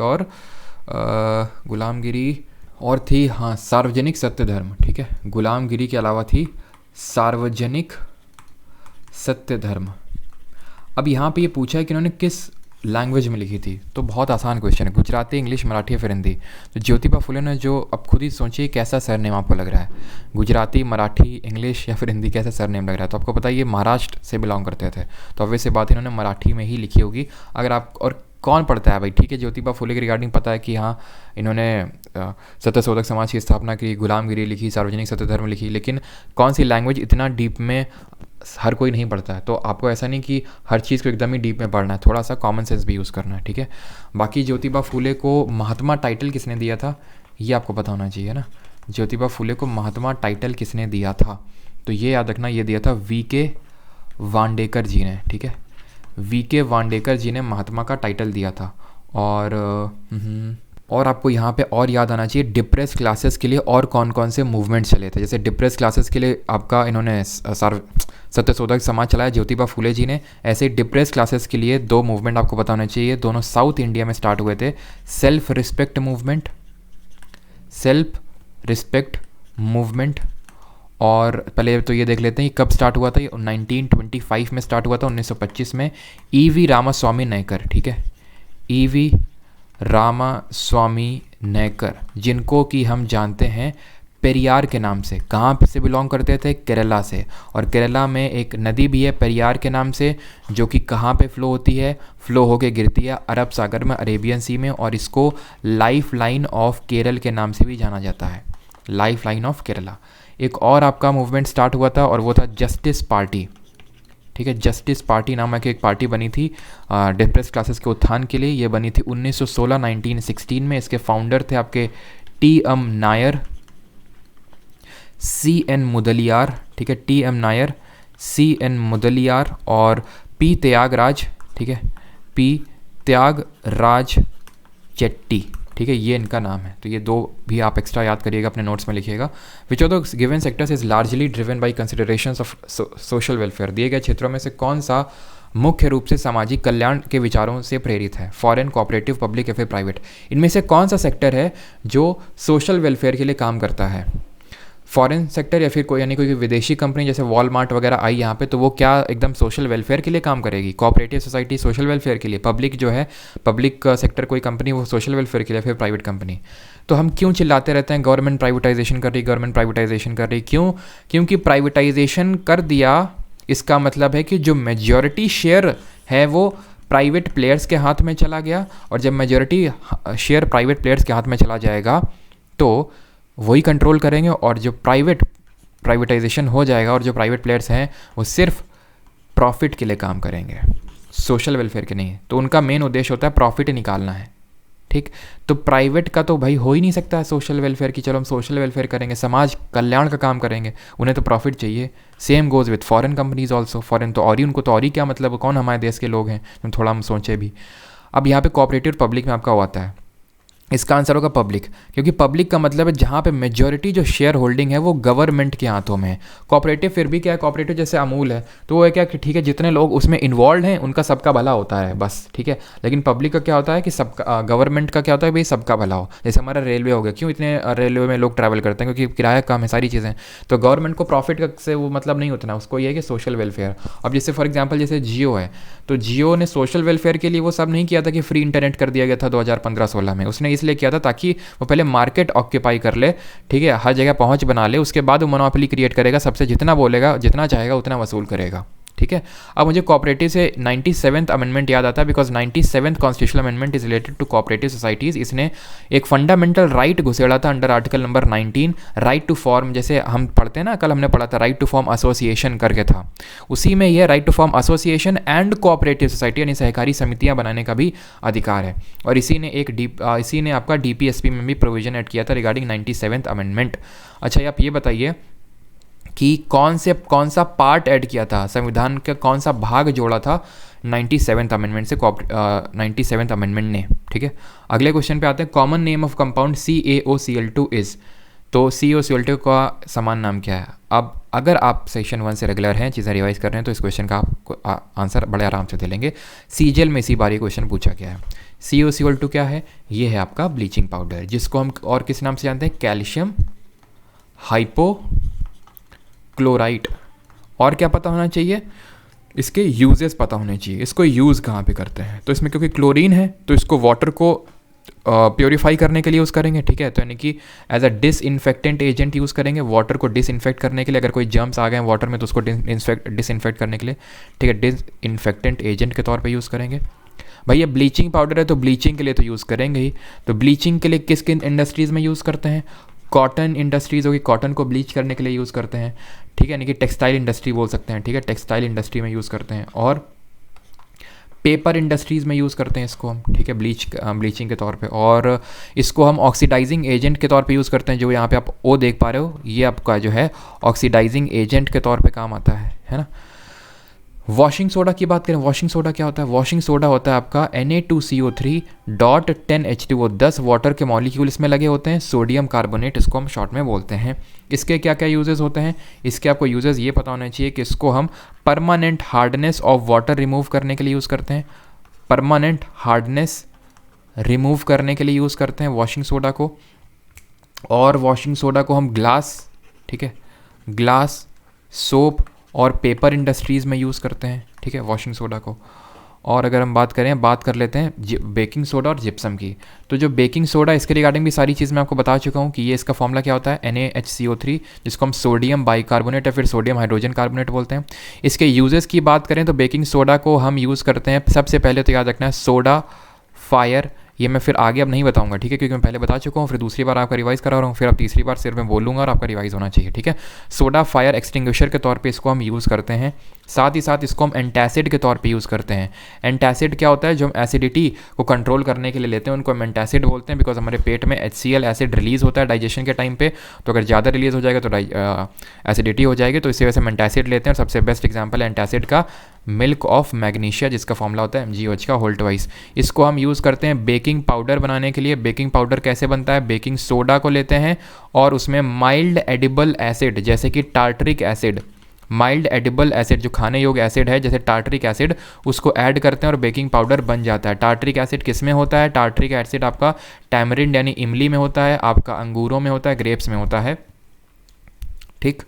Speaker 2: और थी, हाँ, सार्वजनिक सत्य धर्म, ठीक है, गुलामगिरी के अलावा थी सार्वजनिक सत्य धर्म। अब यहाँ पे ये पूछा है कि इन्होंने किस लैंग्वेज में लिखी थी, तो बहुत आसान क्वेश्चन है, गुजराती, इंग्लिश, मराठी या फिर हिंदी। तो ज्योतिबा फुले ने जो, अब खुद ही सोचिए कैसा सरनेम आपको लग रहा है, गुजराती, मराठी, इंग्लिश या फिर हिंदी, कैसा सरनेम लग रहा है। तो आपको पता है ये महाराष्ट्र से बिलोंग करते थे, तो ऑब्वियस सी बात इन्होंने मराठी में ही लिखी होगी। अगर आप, और कौन पढ़ता है भाई, ठीक है, ज्योतिबा फुले के रिगार्डिंग पता है कि हाँ इन्होंने सत्य शोधक समाज की स्थापना की, गुलामगिरी लिखी, सार्वजनिक सत्य धर्म लिखी, लेकिन कौन सी लैंग्वेज इतना डीप में हर कोई नहीं पढ़ता है। तो आपको ऐसा नहीं कि हर चीज़ को एकदम ही डीप में पढ़ना है, थोड़ा सा कॉमन सेंस भी यूज़ करना है, ठीक है। बाकी ज्योतिबा फुले को महात्मा टाइटल किसने दिया था, ये आपको पता होना चाहिए ना। ज्योतिबा फुले को महात्मा टाइटल किसने दिया था, तो ये याद रखना, ये दिया था VK वांडेकर जी ने, ठीक है, VK वांडेकर जी ने महात्मा का टाइटल दिया था। और आपको यहाँ पे और याद आना चाहिए डिप्रेस क्लासेस के लिए और कौन कौन से मूवमेंट चले थे। जैसे डिप्रेस क्लासेस के लिए आपका इन्होंने सत्यशोधक समाज चलाया ज्योतिबा फुले जी ने, ऐसे डिप्रेस क्लासेस के लिए दो मूवमेंट आपको पता होने चाहिए, दोनों साउथ इंडिया में स्टार्ट हुए थे। सेल्फ रिस्पेक्ट मूवमेंट, और पहले तो ये देख लेते हैं कब स्टार्ट हुआ था। ये 1925 में स्टार्ट हुआ था, 1925 में। EV रामास्वामी नायकर, ठीक है, EV रामास्वामी नायकर, जिनको कि हम जानते हैं पेरियार के नाम से। कहाँ से बिलोंग करते थे, केरला से। और केरला में एक नदी भी है पेरियार के नाम से, जो कि कहाँ पे फ्लो होती है, फ्लो होके गिरती है अरब सागर में, अरेबियन सी में, और इसको लाइफ लाइन ऑफ केरल के नाम से भी जाना जाता है, लाइफ लाइन ऑफ केरला। एक और आपका मूवमेंट स्टार्ट हुआ था और वो था जस्टिस पार्टी, ठीक है, जस्टिस पार्टी नामक की एक पार्टी बनी थी डिप्रेस क्लासेस के उत्थान के लिए। ये बनी थी 1916 में। इसके फाउंडर थे आपके TM नायर, CN मुदलियार, ठीक है, TM नायर, CN मुदलियार और P त्यागराज, ठीक है, P त्यागराज चेट्टी, ठीक है, ये इनका नाम है। तो ये दो भी आप एक्स्ट्रा याद करिएगा, अपने नोट्स में लिखिएगा। विच of the given sectors is largely driven by considerations of social welfare, दिए गए क्षेत्रों में से कौन सा मुख्य रूप से सामाजिक कल्याण के विचारों से प्रेरित है? फॉरेन, कोऑपरेटिव, पब्लिक या फिर प्राइवेट? इनमें से कौन सा सेक्टर है जो सोशल वेलफेयर के लिए काम करता है? फॉरेन सेक्टर या फिर कोई यानी कोई विदेशी कंपनी जैसे वॉलमार्ट वगैरह आई यहाँ पे, तो वो क्या एकदम सोशल वेलफेयर के लिए काम करेगी? कोऑपरेटिव सोसाइटी सोशल वेलफेयर के लिए, पब्लिक जो है पब्लिक सेक्टर कोई कंपनी वो सोशल वेलफेयर के लिए, फिर प्राइवेट कंपनी। तो हम क्यों चिल्लाते रहते हैं गवर्नमेंट प्राइवेटाइजेशन कर रही, गवर्नमेंट प्राइवेटाइजेशन कर रही? क्यों? क्योंकि प्राइवेटाइजेशन कर दिया, इसका मतलब है कि जो मेजॉरिटी शेयर है वो प्राइवेट प्लेयर्स के हाथ में चला गया, और जब मेजॉरिटी शेयर प्राइवेट प्लेयर्स के हाथ में चला जाएगा तो वही कंट्रोल करेंगे, और जो प्राइवेटाइजेशन हो जाएगा और जो प्राइवेट प्लेयर्स हैं वो सिर्फ प्रॉफिट के लिए काम करेंगे, सोशल वेलफेयर के नहीं। तो उनका मेन उद्देश्य होता है प्रॉफिट निकालना है, ठीक। तो प्राइवेट का तो भाई हो ही नहीं सकता है सोशल वेलफेयर की, चलो हम सोशल वेलफेयर करेंगे, समाज कल्याण का काम करेंगे, उन्हें तो प्रॉफिट चाहिए। Same goes with foreign companies also, foreign तो और ही, उनको तो और ही क्या मतलब, कौन हमारे देश के लोग हैं, थोड़ा हम सोचें भी। अब यहाँ पे कोऑपरेटिव पब्लिक में आपका वो आता है, इसका आंसर होगा पब्लिक, क्योंकि पब्लिक का मतलब है जहाँ पे मेजॉरिटी जो शेयर होल्डिंग है वो गवर्नमेंट के हाथों में है। कोऑपरेटिव फिर भी क्या है, कोऑपरेटिव जैसे अमूल है तो वो है क्या कि ठीक है जितने लोग उसमें इन्वॉल्व हैं उनका सबका भला होता है बस, ठीक है। लेकिन पब्लिक का क्या होता है कि सबका, गवर्नमेंट का क्या होता है भाई सबका भला हो। जैसे हमारा रेलवे हो गया, क्यों इतने रेलवे में लोग ट्रैवल करते हैं? क्योंकि किराया कम है, सारी चीज़ें। तो गवर्नमेंट को प्रॉफिट से वो मतलब नहीं होता ना, उसको ये है कि सोशल वेलफेयर। अब जैसे फॉर एग्जाम्पल जैसे जियो है, तो जियो ने सोशल वेलफेयर के लिए वो सब नहीं किया था कि फ्री इंटरनेट कर दिया गया था 2015-16 में, उसने इसलिए किया था ताकि वो पहले मार्केट ऑक्यूपाई कर ले, ठीक है, हर जगह पहुंच बना ले, उसके बाद वो मोनोपोली क्रिएट करेगा, सबसे जितना बोलेगा, जितना चाहेगा उतना वसूल करेगा, ठीक है। अब मुझे कोऑपरेटिव से 97th अमेंडमेंट याद आता है, because 97th constitutional amendment is related to cooperative societies. इसने एक फंडामेंटल राइट घुसेड़ा था under article number 19, right to form, जैसे हम पढ़ते हैं ना, कल हमने पढ़ा था राइट टू फॉर्म एसोसिएशन करके था, उसी में यह right to form association and cooperative society यानी सहकारी समितियां बनाने का भी अधिकार है। और इसी ने आपका DPSP में भी प्रोविजन ऐड किया था रिगार्डिंग 97th अमेंडमेंट। अच्छा, आप ये बताइए कि कौन सा पार्ट ऐड किया था, संविधान का कौन सा भाग जोड़ा था 97th अमेंडमेंट से, 97th अमेंडमेंट ने, ठीक है। अगले क्वेश्चन पे आते हैं, common name of compound CaOCl2 is, तो CaOCl2 का समान नाम क्या है? अब अगर आप सेक्शन 1 से रेगुलर हैं, चीज़ें रिवाइज कर रहे हैं, तो इस क्वेश्चन का आप आंसर बड़े आराम से दे लेंगे। CGL में इसी बारी क्वेश्चन पूछा गया है। CaOCl2 क्या है? ये है आपका ब्लीचिंग पाउडर, जिसको हम और किस नाम से जानते हैं? Calcium hypochlorite. और क्या पता होना चाहिए? इसके यूजेस पता होने चाहिए, इसको यूज़ कहाँ पे करते हैं। तो इसमें क्योंकि क्लोरीन है तो इसको वाटर को प्योरीफाई करने के लिए यूज़ करेंगे, ठीक है। तो यानी कि as a disinfectant agent use करेंगे, वाटर को डिसइंफेक्ट करने के लिए, अगर कोई जर्म्स आ गए हैं वाटर में तो उसको डिसइंफेक्ट करने के लिए, ठीक है, डिसइंफेक्टेंट एजेंट के तौर पे यूज़ करेंगे। भाई ये ब्लीचिंग पाउडर है तो ब्लीचिंग के लिए तो यूज़ करेंगे ही। तो ब्लीचिंग के लिए किस किन इंडस्ट्रीज़ में यूज़ करते हैं? कॉटन इंडस्ट्रीज़ होगी, कॉटन को ब्लीच करने के लिए यूज़ करते हैं, ठीक है, यानी कि टेक्सटाइल इंडस्ट्री बोल सकते हैं, ठीक है, टेक्सटाइल इंडस्ट्री में यूज़ करते हैं। और पेपर इंडस्ट्रीज़ में यूज़ करते हैं इसको हम, ठीक है, ब्लीचिंग के तौर पे। और इसको हम ऑक्सीडाइजिंग एजेंट के तौर पे यूज़ करते हैं, जो यहाँ पे आप ओ देख पा रहे हो, ये आपका जो है ऑक्सीडाइजिंग एजेंट के तौर पे काम आता है ना। वॉशिंग सोडा की बात करें, वॉशिंग सोडा क्या होता है? वॉशिंग सोडा होता है आपका Na2CO3.10H2O, 10 वाटर के मॉलिक्यूल इसमें लगे होते हैं, सोडियम कार्बोनेट इसको हम शॉर्ट में बोलते हैं। इसके क्या क्या यूजेस होते हैं? इसके आपको यूजेस ये पता होना चाहिए कि इसको हम permanent hardness of water remove करने के लिए यूज़ करते हैं, परमानेंट हार्डनेस रिमूव करने के लिए यूज़ करते हैं वॉशिंग सोडा को। और वॉशिंग सोडा को हम ग्लास, ठीक है, ग्लास, सोप और पेपर इंडस्ट्रीज़ में यूज़ करते हैं, ठीक है, वॉशिंग सोडा को। और अगर हम बात कर लेते हैं बेकिंग सोडा और जिप्सम की। तो जो बेकिंग सोडा, इसके रिगार्डिंग भी सारी चीज़ मैं आपको बता चुका हूँ कि ये इसका फॉर्मूला क्या होता है, NaHCO3, जिसको हम सोडियम बाइकार्बोनेट या फिर सोडियम हाइड्रोजन कार्बोनेट बोलते हैं। इसके यूजेस की बात करें तो बेकिंग सोडा को हम यूज़ करते हैं, सबसे पहले तो याद रखना है, सोडा फायर ये मैं फिर आगे अब नहीं बताऊंगा, ठीक है, क्योंकि मैं पहले बता चुका हूँ, फिर दूसरी बार आपका रिवाइज करा रहा हूँ, फिर अब तीसरी बार सिर्फ मैं बोलूँगा और आपका रिवाइज होना चाहिए, ठीक है। सोडा फायर एक्सटिंग्विशर के तौर पे इसको हम यूज़ करते हैं, साथ ही साथ इसको हम एंटासिड के तौर पे यूज़ करते हैं। एंटासिड क्या होता है, जो हम एसिडिटी को कंट्रोल करने के लिए लेते हैं उनको हम एंटासिड बोलते हैं, बिकॉज हमारे पेट में HCl एसिड रिलीज़ होता है डाइजेशन के टाइम पे, तो अगर ज़्यादा रिलीज़ हो जाएगा तो एसिडिटी हो जाएगी, तो इसी वजह से हम एंटासिड लेते हैं। और सबसे बेस्ट एग्जाम्पल है एंटासिड का मिल्क ऑफ मैग्नीशिया, जिसका फॉर्मूला होता है MgOH का होल्ट वाइज। इसको हम यूज़ करते हैं बेकिंग पाउडर बनाने के लिए। बेकिंग पाउडर कैसे बनता है, बेकिंग सोडा को लेते हैं और उसमें माइल्ड एडिबल एसिड जैसे कि tartaric acid, mild edible acid जो खाने योग्य एसिड है जैसे टार्टरिक एसिड, उसको ऐड करते हैं और बेकिंग पाउडर बन जाता है। टार्टरिक एसिड किस में होता है, टार्टरिक एसिड आपका टैमरिंड यानी इमली में होता है, आपका अंगूरों में होता है, ग्रेप्स में होता है, ठीक।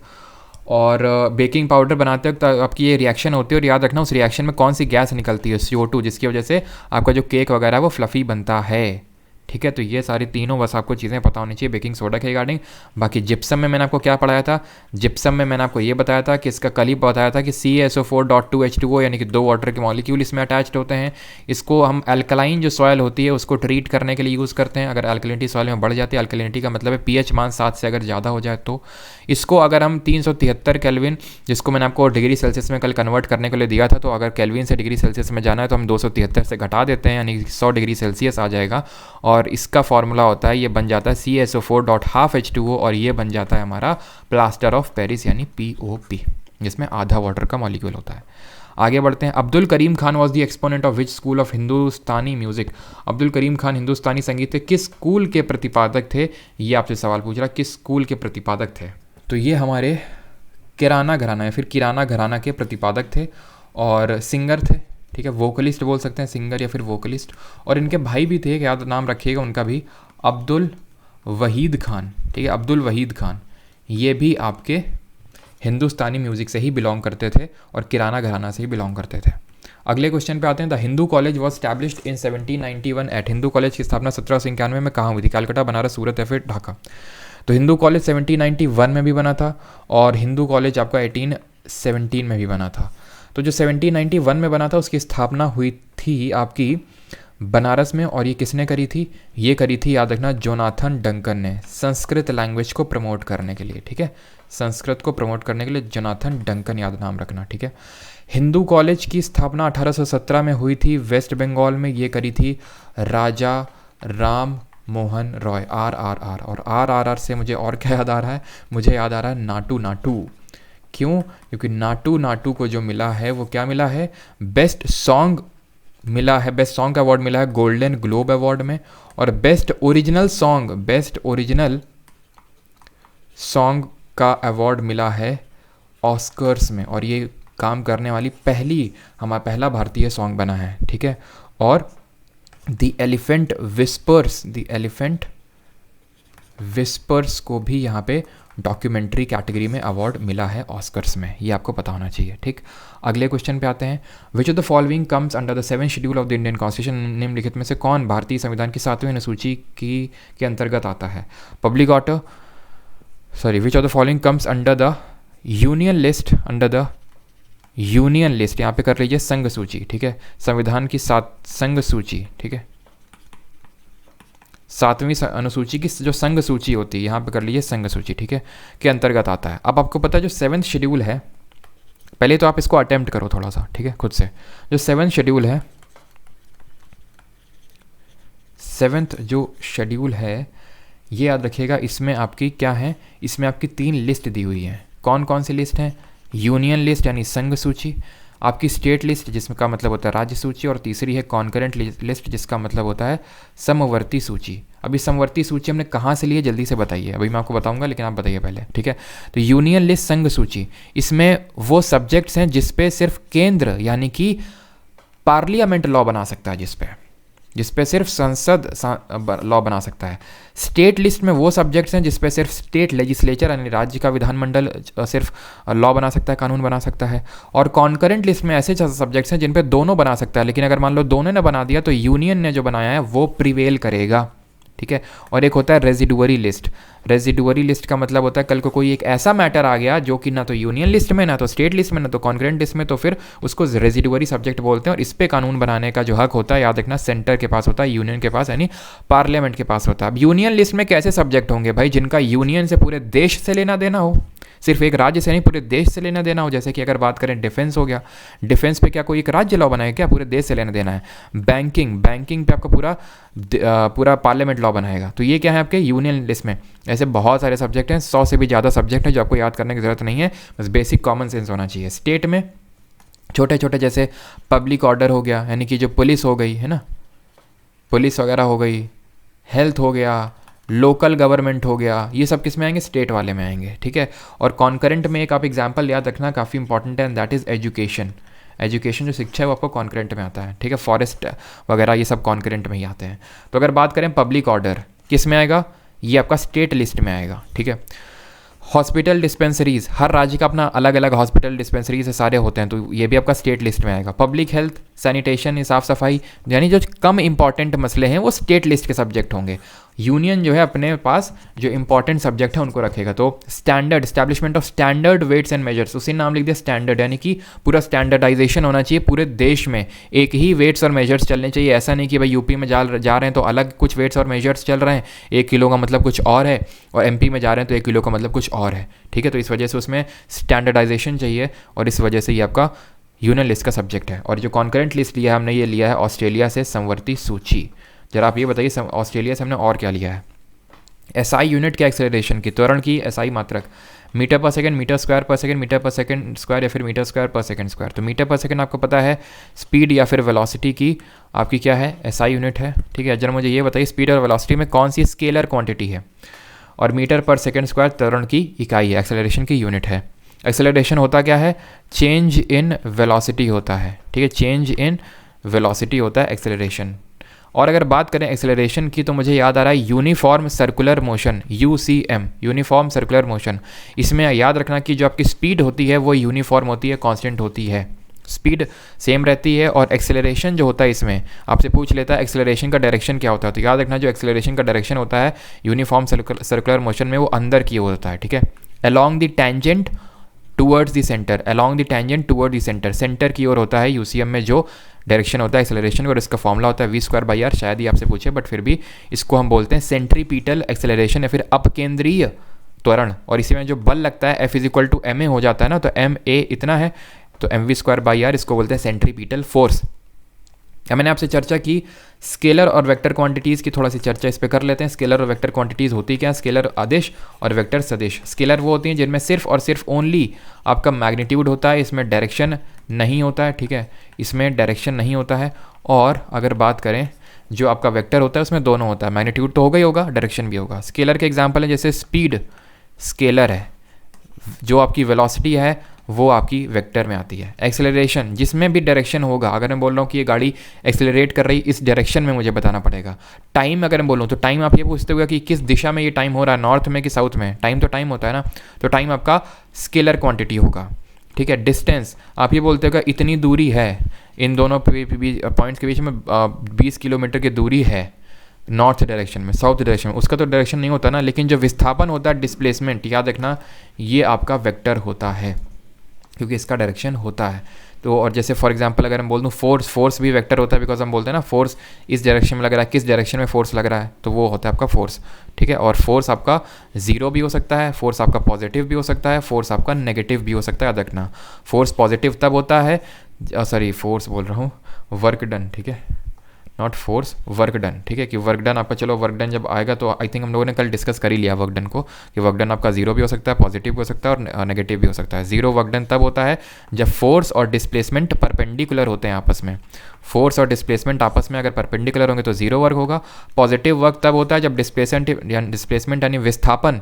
Speaker 2: और बेकिंग पाउडर बनाते वक्त आपकी ये रिएक्शन होती है और याद रखना उस रिएक्शन में कौन सी गैस निकलती है, CO2, जिसकी वजह से आपका जो केक वगैरह है वो फ्लफ़ी बनता है, ठीक है। तो ये सारी तीनों बस आपको चीज़ें पता होनी चाहिए बेकिंग सोडा के रिगार्डिंग। बाकी जिप्सम में मैंने आपको क्या पढ़ाया था, जिप्सम में मैंने आपको ये बताया था कि इसका कल ही बताया था कि CaSO4.2H2O यानी कि 2 वाटर के मॉलिक्यूल इसमें अटैच्ड होते हैं। इसको हम अल्कलाइन जो सॉयल होती है उसको ट्रीट करने के लिए यूज़ करते हैं। अगर अल्कलिनिटी सॉयल में बढ़ जाती है, अल्कलिनिटी का मतलब है pH मान 7 से अगर ज़्यादा हो जाए तो इसको अगर हम 373 केल्विन, जिसको मैंने आपको डिग्री सेल्सियस में कल कन्वर्ट करने के लिए दिया था, तो अगर केल्विन से डिग्री सेल्सियस में जाना है तो हम 273 से घटा देते हैं यानी 100 डिग्री सेल्सियस आ जाएगा और इसका फॉर्मूला होता है, ये बन जाता है CaSO4.12H2O और ये बन जाता है हमारा प्लास्टर ऑफ पेरिस यानी POP, जिसमें आधा वाटर का मॉलिक्यूल होता है। आगे बढ़ते हैं। Abdul Karim Khan was the exponent of which school of Hindustani music. Abdul Karim Khan Hindustani संगीत के किस स्कूल के प्रतिपादक थे, ये आपसे सवाल पूछ रहा, किस स्कूल के प्रतिपादक थे। तो ये हमारे किराना घराना या फिर किराना घराना के प्रतिपादक थे और सिंगर थे, ठीक है, वोकलिस्ट बोल सकते हैं, सिंगर या फिर वोकलिस्ट। और इनके भाई भी थे, याद नाम रखिएगा उनका भी, अब्दुल वहीद खान, ठीक है, अब्दुल वहीद खान। ये भी आपके हिंदुस्तानी म्यूज़िक से ही बिलोंग करते थे और किराना घराना से ही बिलोंग करते थे। अगले क्वेश्चन पे आते हैं। The Hindu college was established in 1791 eight. Hindu college की स्थापना 1791 में कहाँ हुई थी, कलकत्ता, बनारस, सूरत या फिर ढाका। तो हिंदू कॉलेज 1791 में भी बना था और हिंदू कॉलेज आपका 1817 में भी बना था। तो जो 1791 में बना था उसकी स्थापना हुई थी आपकी बनारस में और ये किसने करी थी, ये करी थी, याद रखना, जोनाथन डंकन ने, संस्कृत लैंग्वेज को प्रमोट करने के लिए, ठीक है, संस्कृत को प्रमोट करने के लिए जोनाथन डंकन, याद नाम रखना, ठीक है। हिंदू कॉलेज की स्थापना 1817 में हुई थी वेस्ट बंगाल में, ये करी थी राजा राम मोहन रॉय, RRR। और RRR से मुझे और क्या याद आ रहा है, मुझे याद आ रहा है नाटू नाटू। क्यों, क्योंकि नाटू नाटू को जो मिला है वो क्या मिला है, बेस्ट सॉन्ग मिला है, बेस्ट सॉन्ग का अवार्ड मिला है गोल्डन ग्लोब अवार्ड में, और बेस्ट ओरिजिनल सॉन्ग का अवार्ड मिला है ऑस्कर्स में, और ये काम करने वाली पहला भारतीय सॉन्ग बना है, ठीक है। और द एलिफेंट विस्पर्स को भी यहाँ पे डॉक्यूमेंट्री कैटेगरी में अवार्ड मिला है ऑस्कर्स में, ये आपको पता होना चाहिए, ठीक। अगले क्वेश्चन पे आते हैं। Which of the following comes under the 7th schedule of the Indian constitution. निम्नलिखित में से कौन भारतीय संविधान की 7वीं अनुसूची के अंतर्गत आता है। विच of the following comes under the union list, यहाँ पे कर लीजिए संघ सूची, ठीक है, संविधान की संघ सूची, ठीक है, 7वीं अनुसूची की जो संघ सूची होती है, यहाँ पे कर लीजिए संघ सूची, ठीक है, के अंतर्गत आता है। अब आपको पता है जो 7th शेड्यूल है, पहले तो आप इसको अटेम्प्ट करो थोड़ा सा, ठीक है, खुद से। जो 7th शेड्यूल है ये याद रखिएगा, इसमें आपकी क्या है, इसमें आपकी 3 लिस्ट दी हुई है। कौन कौन सी लिस्ट है, यूनियन लिस्ट यानी संघ सूची, आपकी स्टेट लिस्ट जिसका मतलब होता है राज्य सूची, और तीसरी है कॉन्करेंट लिस्ट जिसका मतलब होता है समवर्ती सूची। अभी समवर्ती सूची हमने कहाँ से ली है जल्दी से बताइए, अभी मैं आपको बताऊंगा लेकिन आप बताइए पहले, ठीक है। तो यूनियन लिस्ट संघ सूची, इसमें वो सब्जेक्ट्स हैं जिसपे सिर्फ केंद्र यानी कि पार्लियामेंट लॉ बना सकता है, जिसपे सिर्फ संसद लॉ बना सकता है। स्टेट लिस्ट में वो सब्जेक्ट्स हैं जिसपे सिर्फ स्टेट लेजिस्लेचर यानी राज्य का विधानमंडल सिर्फ लॉ बना सकता है, कानून बना सकता है। और कॉन्करेंट लिस्ट में ऐसे सब्जेक्ट्स हैं जिन पे दोनों बना सकता है, लेकिन अगर मान लो दोनों ने बना दिया तो यूनियन ने जो बनाया है वो प्रिवेल करेगा, ठीक है। और एक होता है रेजिडुअरी लिस्ट। रेजिडुअरी लिस्ट का मतलब होता है कल को कोई एक ऐसा मैटर आ गया जो कि ना तो यूनियन लिस्ट में, ना तो स्टेट लिस्ट में, ना तो कॉन्करेंट लिस्ट में, तो फिर उसको रेजिडुअरी सब्जेक्ट बोलते हैं। और इस पे कानून बनाने का जो हक होता है, याद रखना, सेंटर के पास होता है, यूनियन के पास यानी पार्लियामेंट के पास होता है। अब यूनियन लिस्ट में कैसे सब्जेक्ट होंगे भाई? जिनका यूनियन से पूरे देश से लेना देना हो, सिर्फ एक राज्य से नहीं पूरे देश से लेना देना हो। जैसे कि अगर बात करें डिफेंस हो गया, डिफेंस पे क्या कोई एक राज्य लॉ बनाएगा क्या? पूरे देश से लेना देना है। बैंकिंग पे आपका पूरा पार्लियामेंट लॉ बनाएगा। तो ये क्या है आपके यूनियन लिस्ट में। ऐसे बहुत सारे सब्जेक्ट हैं, 100 से भी ज़्यादा सब्जेक्ट हैं जो आपको याद करने की ज़रूरत नहीं है, बस बेसिक कॉमन सेंस होना चाहिए। स्टेट में छोटे छोटे जैसे पब्लिक ऑर्डर हो गया, यानी कि जो पुलिस हो गई है ना, पुलिस वगैरह हो गई, हेल्थ हो गया, लोकल गवर्नमेंट हो गया, ये सब किस में आएंगे? स्टेट वाले में आएंगे, ठीक है। और कॉन्करेंट में एक आप एग्जांपल याद रखना, काफ़ी इंपॉर्टेंट है, and that is education. Education जो शिक्षा है वो आपको कॉन्करेंट में आता है, ठीक है। फॉरेस्ट वगैरह ये सब कॉन्करेंट में ही आते हैं। तो अगर बात करें पब्लिक ऑर्डर, किस में आएगा? ये आपका स्टेट लिस्ट में आएगा, ठीक है। हॉस्पिटल डिस्पेंसरीज, हर राज्य का अपना अलग अलग हॉस्पिटल डिस्पेंसरीज सारे होते हैं, तो ये भी आपका स्टेट लिस्ट में आएगा। पब्लिक हेल्थ, सैनिटेशन, साफ सफाई, यानी जो कम इंपॉर्टेंट मसले हैं वो स्टेट लिस्ट के सब्जेक्ट होंगे। यूनियन जो है अपने पास जो इंपॉर्टेंट सब्जेक्ट है उनको रखेगा। तो standard, establishment of standard weights and measures, उसी नाम लिख दिया स्टैंडर्ड, यानी कि पूरा स्टैंडर्डाइजेशन होना चाहिए पूरे देश में, एक ही वेट्स और मेजर्स चलने चाहिए। ऐसा नहीं कि भाई यूपी में जा रहे हैं तो अलग कुछ वेट्स और मेजर्स चल रहे हैं, 1 किलो का मतलब कुछ और है, और एमपी में जा रहे हैं तो 1 किलो का मतलब कुछ और है, ठीक है। तो इस वजह से उसमें स्टैंडर्डाइजेशन चाहिए, और इस वजह से ये आपका यूनियन लिस्ट का सब्जेक्ट है। और जो कॉन्करेंट लिस्ट लिया है हमने, ये लिया है ऑस्ट्रेलिया से समवर्ती सूची। जरा आप ये बताइए ऑस्ट्रेलिया से हमने और क्या लिया है? एसआई यूनिट क्या? एक्सेलरेशन की, त्वरण की एसआई मात्रक, मीटर पर सेकंड, मीटर स्क्वायर पर सेकंड, मीटर पर सेकंड स्क्वायर, या फिर मीटर स्क्वायर पर सेकंड स्क्वायर। तो मीटर पर सेकंड आपको पता है स्पीड या फिर वेलोसिटी की आपकी क्या है? एसआई यूनिट है, ठीक है। जरा मुझे ये बताइए स्पीड और वेलोसिटी में कौन सी स्केलर क्वांटिटी है? और मीटर पर सेकंड स्क्वायर त्वरण की इकाई है, एक्सेलरेशन की यूनिट है। एक्सेलरेशन होता क्या है? चेंज इन वेलोसिटी होता है, ठीक है। चेंज इन वेलोसिटी होता है एक्सेलरेशन। और अगर बात करें एक्सेलरेशन की तो मुझे याद आ रहा है uniform circular motion, UCM, uniform circular motion. इसमें याद रखना कि जो आपकी स्पीड होती है वो यूनिफॉर्म होती है, कांस्टेंट होती है, स्पीड सेम रहती है। और एक्सेलरेशन जो होता है इसमें आपसे पूछ लेता है एक्सेलरेशन का डायरेक्शन क्या होता है, तो याद रखना जो एक्सेलरेशन का डायरेक्शन होता है यूनिफॉर्म सर्कुलर मोशन में वो अंदर की ओर होता है, ठीक है। Along the tangent towards the centre, along the tangent toward the centre, centre की ओर होता है यूसीएम में जो डायरेक्शन होता है एक्सेलरेशन का। और इसका फॉर्मूला होता है v²/r, शायद ही आपसे पूछे बट फिर भी इसको हम बोलते हैं सेंट्रीपीटल एक्सेलरेशन या फिर अपकेंद्रीय त्वरण। और इसी में जो बल लगता है F = ma हो जाता है ना, तो ma इतना है, तो mv²/r इसको बोलते हैं सेंट्रीपीटल फोर्स। अब मैंने आपसे चर्चा की स्केलर और वेक्टर क्वांटिटीज़ की, थोड़ा सी चर्चा इस पे कर लेते हैं। स्केलर और वेक्टर क्वांटिटीज़ होती क्या? स्केलर आदिश और वेक्टर सदिश। स्केलर वो होती हैं जिनमें सिर्फ और सिर्फ ओनली आपका मैग्नीट्यूड होता है, इसमें डायरेक्शन नहीं होता है, ठीक है, इसमें डायरेक्शन नहीं होता है। और अगर बात करें जो आपका वेक्टर होता है उसमें दोनों होता है, मैग्नीट्यूड तो होगा ही होगा, डायरेक्शन भी होगा। स्केलर के एग्जाम्पल है जैसे स्पीड स्केलर है, जो आपकी वेलोसिटी है वो आपकी वेक्टर में आती है। एक्सेलरेशन जिसमें भी डायरेक्शन होगा, अगर मैं बोल रहा हूँ कि ये गाड़ी एक्सेलरेट कर रही इस डायरेक्शन में, मुझे बताना पड़ेगा। टाइम अगर मैं बोलूँ तो टाइम आप ये पूछते हुए कि किस दिशा में ये टाइम हो रहा है, नॉर्थ में कि साउथ में, टाइम तो टाइम होता है ना, तो टाइम आपका स्केलर क्वांटिटी होगा, ठीक है। डिस्टेंस आप ये बोलते हो इतनी दूरी है, इन दोनों पॉइंट्स के बीच में 20 किलोमीटर की दूरी है नॉर्थ डायरेक्शन में, साउथ डायरेक्शन में, उसका तो डायरेक्शन नहीं होता ना, लेकिन जो विस्थापन होता है डिस्प्लेसमेंट, याद रखना ये आपका वेक्टर होता है क्योंकि इसका डायरेक्शन होता है। तो और जैसे फॉर एग्जांपल अगर हम बोल दूँ फोर्स भी वेक्टर होता है, बिकॉज हम बोलते हैं ना फोर्स इस डायरेक्शन में लग रहा है, किस डायरेक्शन में फोर्स लग रहा है, तो वो होता है आपका फोर्स, ठीक है। और फोर्स आपका 0 भी हो सकता है, फोर्स आपका पॉजिटिव भी हो सकता है, फोर्स आपका नेगेटिव भी हो सकता है, याद रखना। फोर्स पॉजिटिव तब होता है, फोर्स बोल रहा हूँ, वर्क डन, ठीक है, नॉट फोर्स, वर्क डन, ठीक है, कि वर्क डन आपका, चलो वर्क डन जब आएगा तो आई थिंक हम लोगों ने कल डिस्कस कर ही लिया वर्क डन को, कि वर्क डन आपका 0 भी हो सकता है, पॉजिटिव भी हो सकता है और नेगेटिव भी हो सकता है। 0 वर्क डन तब होता है जब फोर्स और डिस्प्लेसमेंट परपेंडिकुलर होते हैं आपस में, फोर्स और डिस्प्लेसमेंट आपस में अगर परपेंडिकुलर होंगे तो 0 वर्क होगा। पॉजिटिव वर्क तब होता है जब डिस्प्लेसमेंट यानी विस्थापन,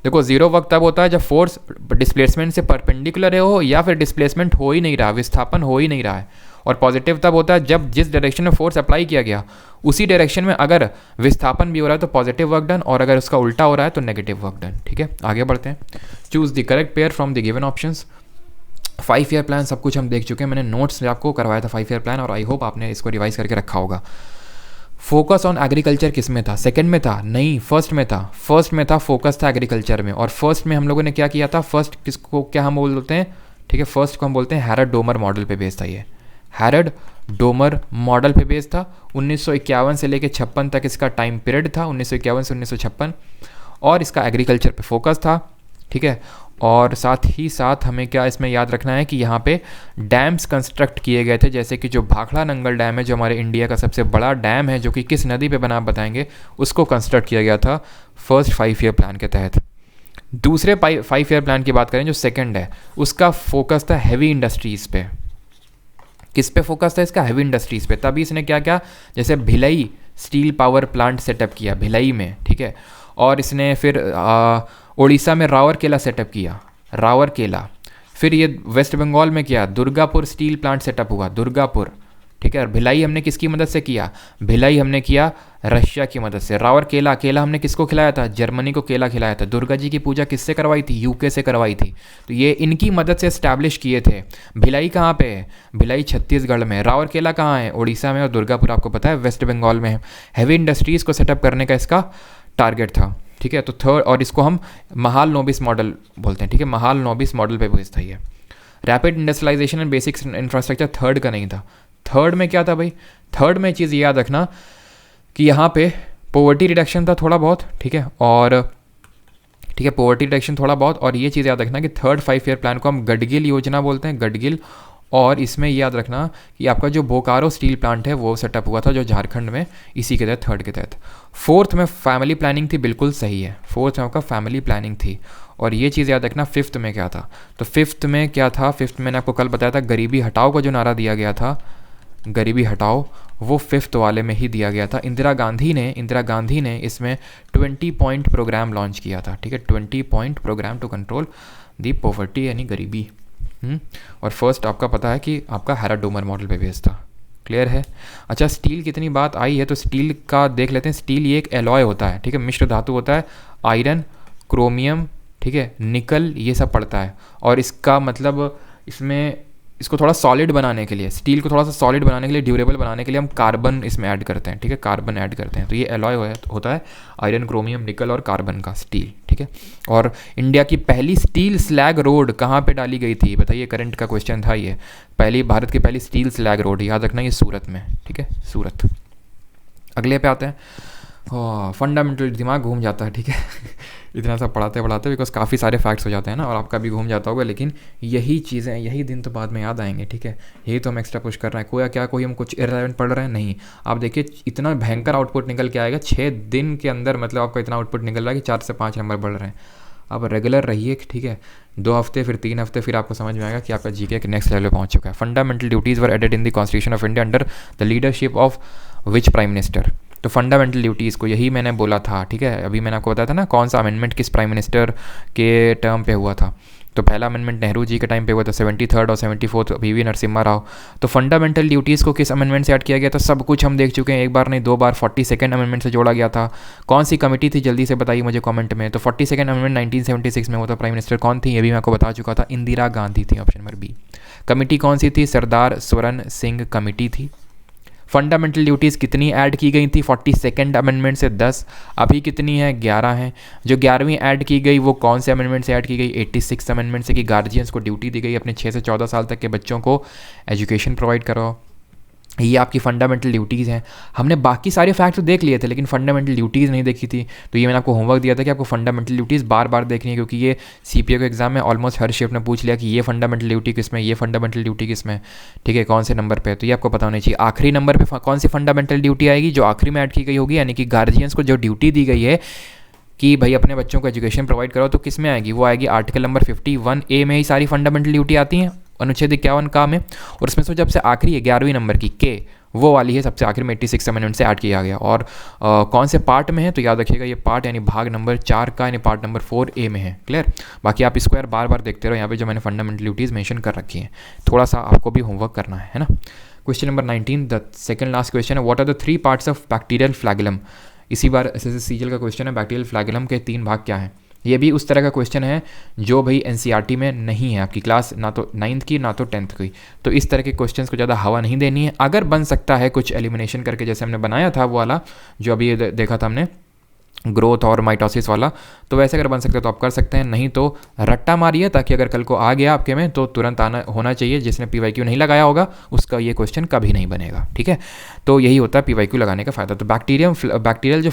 Speaker 2: देखो 0 वर्क तब होता है जब फोर्स डिस्प्लेसमेंट से परपेंडिकुलर हो या फिर डिस्प्लेसमेंट हो ही नहीं रहा, विस्थापन हो ही नहीं रहा है। और पॉजिटिव तब होता है जब जिस डायरेक्शन में फोर्स अप्लाई किया गया उसी डायरेक्शन में अगर विस्थापन भी हो रहा है तो पॉजिटिव वर्क डन, और अगर उसका उल्टा हो रहा है तो नेगेटिव वर्क डन, ठीक है। आगे बढ़ते हैं। Choose the correct pair from the given options. 5 year plan सब कुछ हम देख चुके हैं, मैंने नोट्स आपको करवाया था 5 ईयर प्लान, और आई होप आपने इसको रिवाइज करके रखा होगा। फोकस ऑन एग्रीकल्चर किस में था? सेकंड में था? नहीं, फर्स्ट में था। फर्स्ट में था, फोकस था एग्रीकल्चर में। और फर्स्ट में हम लोगों ने क्या किया था? फर्स्ट किसको क्या हम बोलते हैं? ठीक है, फर्स्ट को हम बोलते हैं हैरड डोमर मॉडल पे बेस्ड था। ये हैरड डोमर मॉडल पे बेस्ड था। 1951 से लेकर 56 तक इसका टाइम पीरियड था, 1951 से 1956, और इसका एग्रीकल्चर पे फोकस था। ठीक है, और साथ ही साथ हमें क्या इसमें याद रखना है कि यहाँ पे डैम्स कंस्ट्रक्ट किए गए थे, जैसे कि जो भाखड़ा नंगल डैम है, जो हमारे इंडिया का सबसे बड़ा डैम है, जो कि किस नदी पे बना आप बताएंगे, उसको कंस्ट्रक्ट किया गया था फर्स्ट 5 ईयर प्लान के तहत। दूसरे 5 ईयर प्लान की बात करें जो सेकंड है, उसका फोकस था हैवी इंडस्ट्रीज़ पे। किस पे फोकस था इसका? हैवी इंडस्ट्रीज़ पे। तभी इसने क्या क्या, जैसे Bhilai steel power plant setup किया भिलाई में, ठीक है, और इसने फिर उड़ीसा में रावरकेला सेटअप किया, रावरकेला। फिर ये वेस्ट बंगाल में किया, दुर्गापुर स्टील प्लांट सेटअप हुआ, दुर्गापुर। ठीक है, और भिलाई हमने किसकी मदद से किया? भिलाई हमने किया रशिया की मदद से। रावरकेला, केला हमने किसको खिलाया था? जर्मनी को केला खिलाया था। दुर्गा जी की पूजा किससे करवाई थी? यूके से करवाई थी। तो ये इनकी मदद से इस्टेब्लिश किए थे। भिलाई कहाँ पे है? भिलाई छत्तीसगढ़ में। रावरकेला कहाँ है? उड़ीसा में। और दुर्गापुर आपको पता है वेस्ट बंगाल में है। हैवी इंडस्ट्रीज़ को सेटअप करने का इसका टारगेट था। ठीक है, तो थर्ड, और इसको हम महाल नोबिस मॉडल बोलते हैं। ठीक है, महाल नोबिस मॉडल पे बेस्ड था ये। Rapid industrialisation and basic infrastructure third का नहीं था। थर्ड में क्या था भाई? थर्ड में चीज़ याद रखना कि यहाँ पे पॉवर्टी रिडक्शन था थोड़ा बहुत। ठीक है, और ठीक है, पॉवर्टी रिडक्शन थोड़ा बहुत। और ये चीज़ याद रखना कि थर्ड 5 ईयर प्लान को हम गडगिल योजना बोलते हैं, गडगिल। और इसमें याद रखना कि आपका जो बोकारो स्टील प्लांट है वो सेटअप हुआ था, जो झारखंड में, इसी के तहत, थर्ड के तहत। फोर्थ में फैमिली प्लानिंग थी, बिल्कुल सही है, फोर्थ में आपका फैमिली प्लानिंग थी। और ये चीज़ याद रखना फिफ्थ में क्या था? तो फिफ्थ में क्या था? फिफ्थ में मैंने आपको कल बताया था, गरीबी हटाओ का जो नारा दिया गया था, गरीबी हटाओ, वो फिफ्थ वाले में ही दिया गया था। इंदिरा गांधी ने इसमें 20 पॉइंट प्रोग्राम लॉन्च किया था। ठीक है, 20 point programme to control the poverty, यानी गरीबी। और फर्स्ट आपका पता है कि आपका हैरड डोमर मॉडल पे बेस्ड था। क्लियर है? अच्छा, स्टील कितनी बात आई है तो स्टील का देख लेते हैं। स्टील ये एक एलॉय होता है, ठीक है, मिश्र धातु होता है। आयरन, क्रोमियम, ठीक है, निकल, ये सब पड़ता है। और इसका मतलब इसमें इसको थोड़ा सॉलिड बनाने के लिए, स्टील को थोड़ा सा सॉलिड बनाने के लिए, ड्यूरेबल बनाने के लिए हम कार्बन इसमें ऐड करते हैं। ठीक है, कार्बन ऐड करते हैं। तो ये एलॉय होता है आयरन, क्रोमियम, निकल और कार्बन का स्टील। ठीक है, और इंडिया की पहली स्टील स्लैग रोड कहाँ पे डाली गई थी? बताइए, करंट का क्वेश्चन था ये। भारत की पहली स्टील स्लैग रोड, याद रखना, ये सूरत में। ठीक है, सूरत। अगले पे आते हैं। फंडामेंटल दिमाग घूम जाता है। ठीक है इतना सब पढ़ाते बिकॉज काफ़ी सारे फैक्ट्स हो जाते हैं ना, और आपका भी घूम जाता होगा, लेकिन यही चीज़ें, यही दिन तो बाद में याद आएंगे। ठीक है, यही तो हम एक्स्ट्रा पुश कर रहे हैं। कोई हम कुछ इररिलेवेंट पढ़ रहे हैं? नहीं। आप देखिए इतना भयंकर आउटपुट निकल के आएगा 6 दिन के अंदर, मतलब आपका इतना आउटपुट निकल रहा है कि 4 से 5 नंबर बढ़ रहे हैं। आप रेगुलर रहिए। ठीक है, 2 हफ्ते, फिर 3 हफ्ते, फिर आपको समझ में आएगा कि आपका जीके के नेक्स्ट लेवल पे पहुंच चुका है। Fundamental duties were added in the constitution of India under the leadership of which prime minister? तो फंडामेंटल ड्यूटीज़ को यही मैंने बोला था। ठीक है, अभी मैंने आपको बताया था ना कौन सा अमेंडमेंट किस प्राइम मिनिस्टर के टर्म पे हुआ था। तो पहला अमेंडमेंट नेहरू जी के टाइम पे हुआ था, 73rd और 74th वी नरसिम्हा राव। तो फंडामेंटल ड्यूटीज़ को किस अमेंडमेंट से ऐड किया गया था? सब कुछ हम देख चुके हैं, एक बार नहीं 2 बार। 42nd अमेंडमेंट से जोड़ा गया था। कौन सी कमेटी थी? जल्दी से बताइए मुझे कमेंट में। तो 42nd अमेंडमेंट 1976 में हुआ था। प्राइम मिनिस्टर कौन थी? ये भी मैं आपको बता चुका था, इंदिरा गांधी थी, ऑप्शन नंबर बी। कमेटी कौन सी थी? सरदार स्वर्ण सिंह कमेटी थी। फंडामेंटल ड्यूटीज़ कितनी ऐड की गई थी 42nd अमेंडमेंट से? 10। अभी कितनी है? 11 हैं। जो 11वीं ऐड की गई वो कौन से अमेंडमेंट से ऐड की गई? 86 अमेंडमेंट से, कि गार्जियंस को ड्यूटी दी गई अपने 6 से 14 साल तक के बच्चों को एजुकेशन प्रोवाइड कराओ। ये आपकी फंडामेंटल ड्यूटीज़ हैं। हमने बाकी सारे फैक्ट तो देख लिए थे, लेकिन फंडामेंटल ड्यूटीज़ नहीं देखी थी। तो ये मैंने आपको होमवर्क दिया था कि आपको फंडामेंटल ड्यूटीज़ बार बार देखनी है, क्योंकि ये सीपीओ के एग्जाम में ऑलमोस्ट हर शिफ्ट ने पूछ लिया कि ये फंडामेंटल ड्यूटी किस में, ये फंडामेंटल ड्यूटी किस में, ठीक है, कौन से नंबर पे है। तो ये आपको पता होना चाहिए। आखिरी नंबर पर कौन सी फंडामेंटल ड्यूटी आएगी? जो आखिरी में ऐड की गई होगी, यानी कि गार्जियंस को जो ड्यूटी दी गई है कि भाई अपने बच्चों को एजुकेशन प्रोवाइड करो, तो किस में आएगी? वो आएगी आर्टिकल नंबर 51A में ही सारी फंडामेंटल ड्यूटी आती हैं, अनुच्छेद 51 का में। और उसमें से जब से आखिरी है 11वीं नंबर की के, वो वाली है सबसे आखिर में 86 अमेंडमेंट से ऐड किया गया। और कौन से पार्ट में है? तो याद रखिएगा ये पार्ट यानी भाग नंबर 4 का, यानी पार्ट नंबर 4A में है। क्लियर? बाकी आप इसको यार बार बार देखते रहो, यहाँ पे जो मैंने फंडामेंटल ड्यूटीज़ मेंशन कर रखी हैं, थोड़ा सा आपको भी होमवर्क करना है ना। Question number 19, the second last question है, what are the 3 parts of bacterial flagellum? इसी बार एसएससी सीजीएल का क्वेश्चन है, बैक्टीरियल फ्लैगेलम के 3 भाग क्या हैं? ये भी उस तरह का क्वेश्चन है जो भाई एनसीईआरटी में नहीं है, आपकी क्लास ना तो 9th की ना तो 10th की। तो इस तरह के क्वेश्चंस को ज़्यादा हवा नहीं देनी है। अगर बन सकता है कुछ एलिमिनेशन करके, जैसे हमने बनाया था वो वाला जो अभी देखा था हमने, ग्रोथ और माइटोसिस वाला, तो वैसे अगर बन सकता है तो आप कर सकते हैं, नहीं तो रट्टा मारिए, ताकि अगर कल को आ गया आपके में तो तुरंत आना होना चाहिए। जिसने पीवाईक्यू नहीं लगाया होगा उसका ये क्वेश्चन कभी नहीं बनेगा, ठीक है। तो यही होता है पीवाईक्यू लगाने का फ़ायदा। तो बैक्टीरियल जो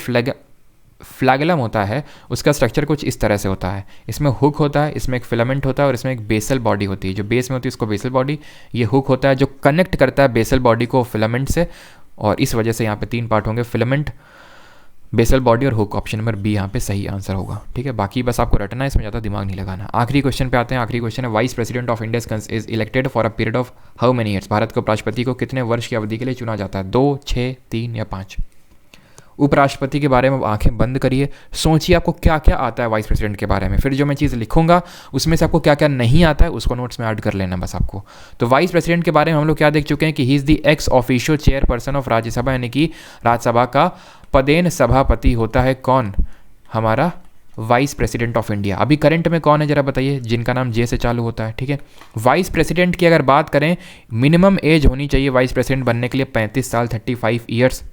Speaker 2: फ्लैगेलम होता है उसका स्ट्रक्चर कुछ इस तरह से होता है। इसमें हुक होता है, इसमें एक फिलामेंट होता है और इसमें एक बेसल बॉडी होती है। जो बेस में होती है उसको बेसल बॉडी, ये हुक होता है जो कनेक्ट करता है बेसल बॉडी को फिलामेंट से, और इस वजह से यहाँ पे 3 पार्ट होंगे, फिलामेंट, बेसल बॉडी और हुक। ऑप्शन नंबर बी यहाँ पे सही आंसर होगा, ठीक है। बाकी बस आपको रटना है, इसमें ज़्यादा दिमाग नहीं लगाना। आखिरी क्वेश्चन पे आते हैं। आखिरी क्वेश्चन है, vice president of India is elected for a period of how many years. Bharat को राष्ट्रपति को कितने वर्ष की अवधि के लिए चुना जाता है? 2, 6, 3 या 5? उपराष्ट्रपति के बारे में आंखें बंद करिए, सोचिए आपको क्या क्या आता है वाइस प्रेसिडेंट के बारे में। फिर जो मैं चीज़ लिखूंगा उसमें से आपको क्या क्या नहीं आता है उसको नोट्स में ऐड कर लेना बस आपको। तो वाइस प्रेसिडेंट के बारे में हम लोग क्या देख चुके हैं कि he is the ex officio chairperson of Rajya Sabha, यानी कि राज्यसभा का पदेन सभापति होता है कौन? हमारा वाइस प्रेसिडेंट ऑफ इंडिया। अभी करंट में कौन है जरा बताइए, जिनका नाम जे से चालू होता है, ठीक है। वाइस प्रेसिडेंट की अगर बात करें, मिनिमम एज होनी चाहिए वाइस प्रेसिडेंट बनने के लिए 35 साल, 35 years.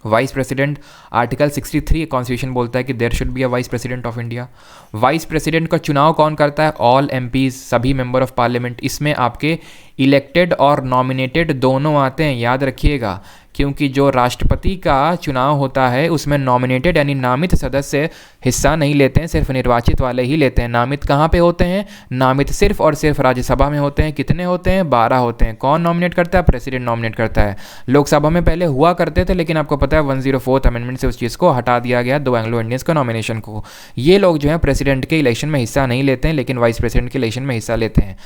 Speaker 2: Vice president, article 63 constitution बोलता है कि there should be a vice president of India. Vice president का चुनाव कौन करता है? ऑल एमपीज, सभी मेंबर ऑफ पार्लियामेंट। इसमें आपके इलेक्टेड और नॉमिनेटेड दोनों आते हैं, याद रखिएगा, क्योंकि जो राष्ट्रपति का चुनाव होता है उसमें नॉमिनेटेड यानी नामित सदस्य हिस्सा नहीं लेते हैं, सिर्फ निर्वाचित वाले ही लेते हैं। नामित कहाँ पे होते हैं? नामित सिर्फ और सिर्फ राज्यसभा में होते हैं। कितने होते हैं? 12 होते हैं। कौन नॉमिनेट करता है? प्रेसिडेंट नॉमिनेट करता है। लोकसभा में पहले हुआ करते थे, लेकिन आपको पता है 104th अमेंडमेंट से उस चीज़ को हटा दिया गया, 2 एंग्लो इंडियंस को नॉमिनेशन को। ये लोग जो है प्रेसिडेंट के इलेक्शन में हिस्सा नहीं लेते हैं, लेकिन वाइस प्रेसिडेंट के इलेक्शन में हिस्सा लेते हैं।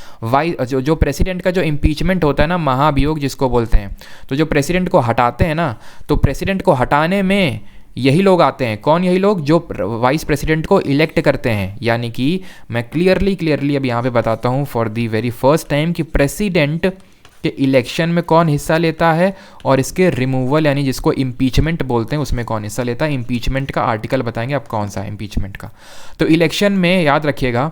Speaker 2: जो प्रेसिडेंट का जो इम्पीचमेंट होता है ना, महाभियोग जिसको बोलते हैं, तो जो प्रेसिडेंट को हटाते हैं ना, तो प्रेसिडेंट को हटाने में यही लोग आते हैं। कौन यही लोग? जो वाइस प्रेसिडेंट को इलेक्ट करते हैं। यानी कि मैं क्लियरली अब यहाँ पे बताता हूँ for the very first time कि प्रेसिडेंट के इलेक्शन में कौन हिस्सा लेता है और इसके रिमूवल यानी जिसको इम्पीचमेंट बोलते हैं उसमें कौन हिस्सा लेता है। इम्पीचमेंट का आर्टिकल बताएंगे आप कौन सा है इम्पीचमेंट का। तो इलेक्शन में याद रखिएगा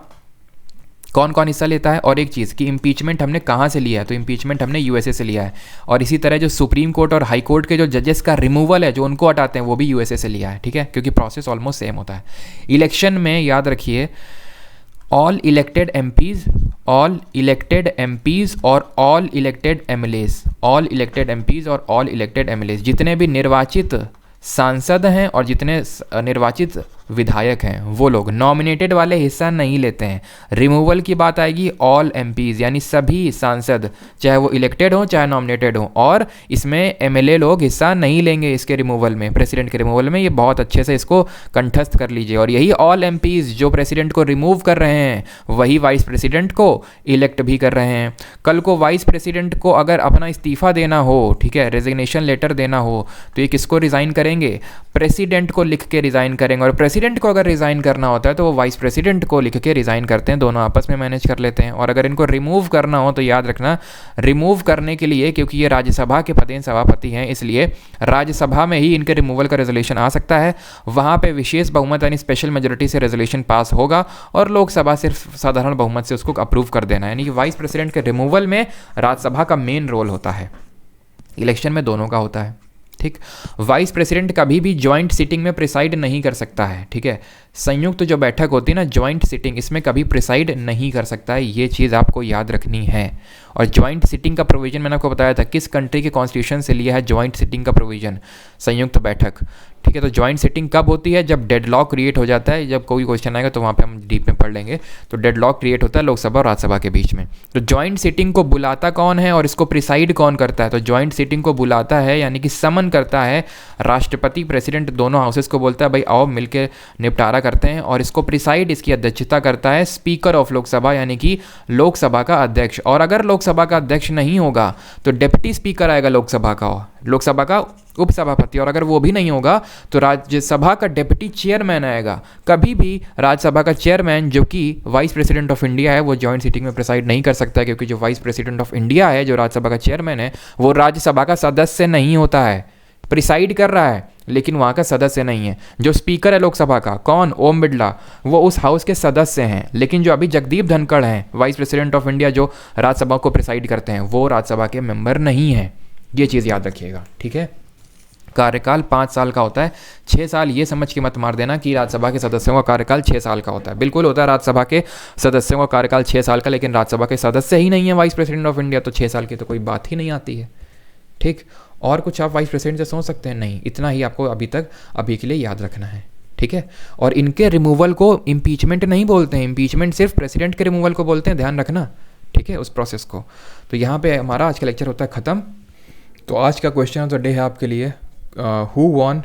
Speaker 2: कौन कौन हिस्सा लेता है। और एक चीज़ कि इम्पीचमेंट हमने कहाँ से लिया है, तो इम्पीचमेंट हमने यूएसए से लिया है। और इसी तरह जो सुप्रीम कोर्ट और हाई कोर्ट के जो जजेस का रिमूवल है, जो उनको हटाते हैं, वो भी यूएसए से लिया है, ठीक है, क्योंकि प्रोसेस ऑलमोस्ट सेम होता है। इलेक्शन में याद रखिए ऑल इलेक्टेड एमपीज और ऑल इलेक्टेड एमएलएज, जितने भी निर्वाचित सांसद हैं और जितने निर्वाचित विधायक हैं वो लोग, नॉमिनेटेड वाले हिस्सा नहीं लेते हैं। रिमूवल की बात आएगी ऑल एमपीज यानी सभी सांसद, चाहे वो इलेक्टेड हो चाहे नॉमिनेटेड हो, और इसमें एमएलए लोग हिस्सा नहीं लेंगे इसके रिमूवल में, प्रेसिडेंट के रिमूवल में। ये बहुत अच्छे से इसको कंठस्थ कर लीजिए। और यही ऑल एमपीज जो प्रेसिडेंट को रिमूव कर रहे हैं वही वाइस प्रेसिडेंट को इलेक्ट भी कर रहे हैं। कल को वाइस प्रेसिडेंट को अगर अपना इस्तीफा देना हो, ठीक है, रेजिग्नेशन लेटर देना हो, तो ये किसको रिज़ाइन करेंगे? प्रेसिडेंट को लिख के रिज़ाइन करेंगे। और प्रेसिडेंट को अगर रिज़ाइन करना होता है तो वो वाइस प्रेसिडेंट को लिख के रिज़ाइन करते हैं, दोनों आपस में मैनेज कर लेते हैं। और अगर इनको रिमूव करना हो तो याद रखना, रिमूव करने के लिए, क्योंकि ये राज्यसभा के पदेन सभापति हैं, इसलिए राज्यसभा में ही इनके रिमूवल का रेजोल्यूशन आ सकता है। वहाँ पे विशेष बहुमत यानी स्पेशल मेजोरिटी से रेजोल्यूशन पास होगा और लोकसभा सिर्फ साधारण बहुमत से उसको अप्रूव कर देना है। यानी कि वाइस प्रेसिडेंट के रिमूवल में राज्यसभा का मेन रोल होता है, इलेक्शन में दोनों का होता है, ठीक। वाइस प्रेसिडेंट कभी भी ज्वाइंट सिटिंग में प्रिसाइड नहीं कर सकता है, ठीक है। संयुक्त जो बैठक होती है ना, ज्वाइंट सिटिंग, इसमें कभी प्रिसाइड नहीं कर सकता है, ये चीज़ आपको याद रखनी है। और ज्वाइंट सिटिंग का प्रोविजन मैंने आपको बताया था किस कंट्री के कॉन्स्टिट्यूशन से लिया है ज्वाइंट सिटिंग का प्रोविजन, संयुक्त बैठक, ठीक है। तो ज्वाइंट सिटिंग कब होती है? जब डेडलॉक क्रिएट हो जाता है। जब कोई क्वेश्चन आएगा तो वहाँ पे हम डीप में पढ़ लेंगे। तो डेडलॉक क्रिएट होता है लोकसभा और राज्यसभा के बीच में। तो ज्वाइंट सिटिंग को बुलाता कौन है और इसको प्रिसाइड कौन करता है? तो ज्वाइंट सिटिंग को बुलाता है यानी कि समन करता है राष्ट्रपति, प्रेसिडेंट दोनों हाउसेस को बोलता है भाई आओ मिलके निपटारा करते हैं। और इसको प्रिसाइड, इसकी अध्यक्षता करता है स्पीकर ऑफ लोकसभा यानी कि लोकसभा का अध्यक्ष। और अगर लोकसभा का अध्यक्ष नहीं होगा तो डिप्टी स्पीकर आएगा लोकसभा का उपसभापति। और अगर वो भी नहीं होगा तो राज्यसभा का डिप्टी चेयरमैन आएगा। कभी भी राज्यसभा का चेयरमैन जो कि वाइस प्रेसिडेंट ऑफ इंडिया है वो जॉइंट सिटिंग में प्रेसाइड नहीं कर सकता, क्योंकि जो वाइस प्रेसिडेंट ऑफ इंडिया है, जो राज्यसभा का चेयरमैन है, वो राज्यसभा का सदस्य नहीं होता है। प्रिसाइड कर रहा है लेकिन वहाँ का सदस्य नहीं है। जो स्पीकर है लोकसभा का, कौन, ओम बिरला, वो उस हाउस के सदस्य हैं। लेकिन जो अभी जगदीप धनखड़ हैं, वाइस प्रेसिडेंट ऑफ इंडिया, जो राज्यसभा को प्रिसाइड करते हैं, वो राज्यसभा के मेंबर नहीं हैं। ये चीज़ याद रखिएगा, ठीक है। कार्यकाल 5 साल का होता है। 6 साल ये समझ के मत मार देना कि राज्यसभा के सदस्यों का कार्यकाल 6 साल का होता है। बिल्कुल होता है राज्यसभा के सदस्यों का कार्यकाल 6 साल का, लेकिन राज्यसभा के सदस्य ही नहीं है वाइस प्रेसिडेंट ऑफ इंडिया, तो 6 साल की तो कोई बात ही नहीं आती है, ठीक। और कुछ आप वाइस प्रेसिडेंट से सोच सकते हैं? नहीं, इतना ही आपको अभी के लिए याद रखना है, ठीक है। और इनके रिमूवल को इम्पीचमेंट नहीं बोलते हैं, इम्पीचमेंट सिर्फ प्रेसिडेंट के रिमूवल को बोलते हैं, ध्यान रखना, ठीक है, उस प्रोसेस को। तो यहाँ पे हमारा आज का लेक्चर होता है ख़त्म। तो आज का क्वेश्चन ऑफ द डे है आपके लिए, who won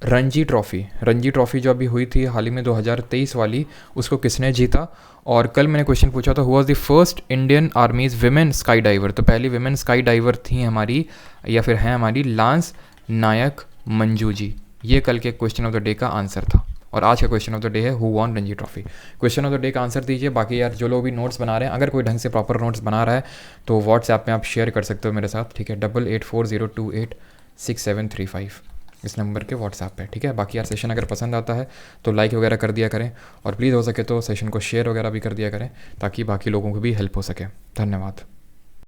Speaker 2: Ranji trophy. Ranji trophy जो अभी हुई थी हाल ही में 2023 वाली, उसको किसने जीता। और कल मैंने क्वेश्चन पूछा था, who was the first Indian army's women sky diver. तो पहली विमेन स्काई डाइवर थी हमारी, या फिर हैं हमारी, लांस नायक मंजू जी। ये कल के क्वेश्चन ऑफ द डे का आंसर था। और आज का क्वेश्चन ऑफ द डे है, who won Ranji trophy. Question of the day का आंसर दीजिए। बाकी यार जो लोग भी नोट्स बना रहे हैं, अगर कोई ढंग से प्रॉपर नोट्स बना रहा है तो व्हाट्सएप में आप शेयर कर सकते हो मेरे साथ, ठीक है। 8840286735 इस नंबर के व्हाट्सएप पे, ठीक है। बाकी यार सेशन अगर पसंद आता है तो लाइक वगैरह कर दिया करें, और प्लीज़ हो सके तो सेशन को शेयर वगैरह भी कर दिया करें, ताकि बाकी लोगों को भी हेल्प हो सके। धन्यवाद।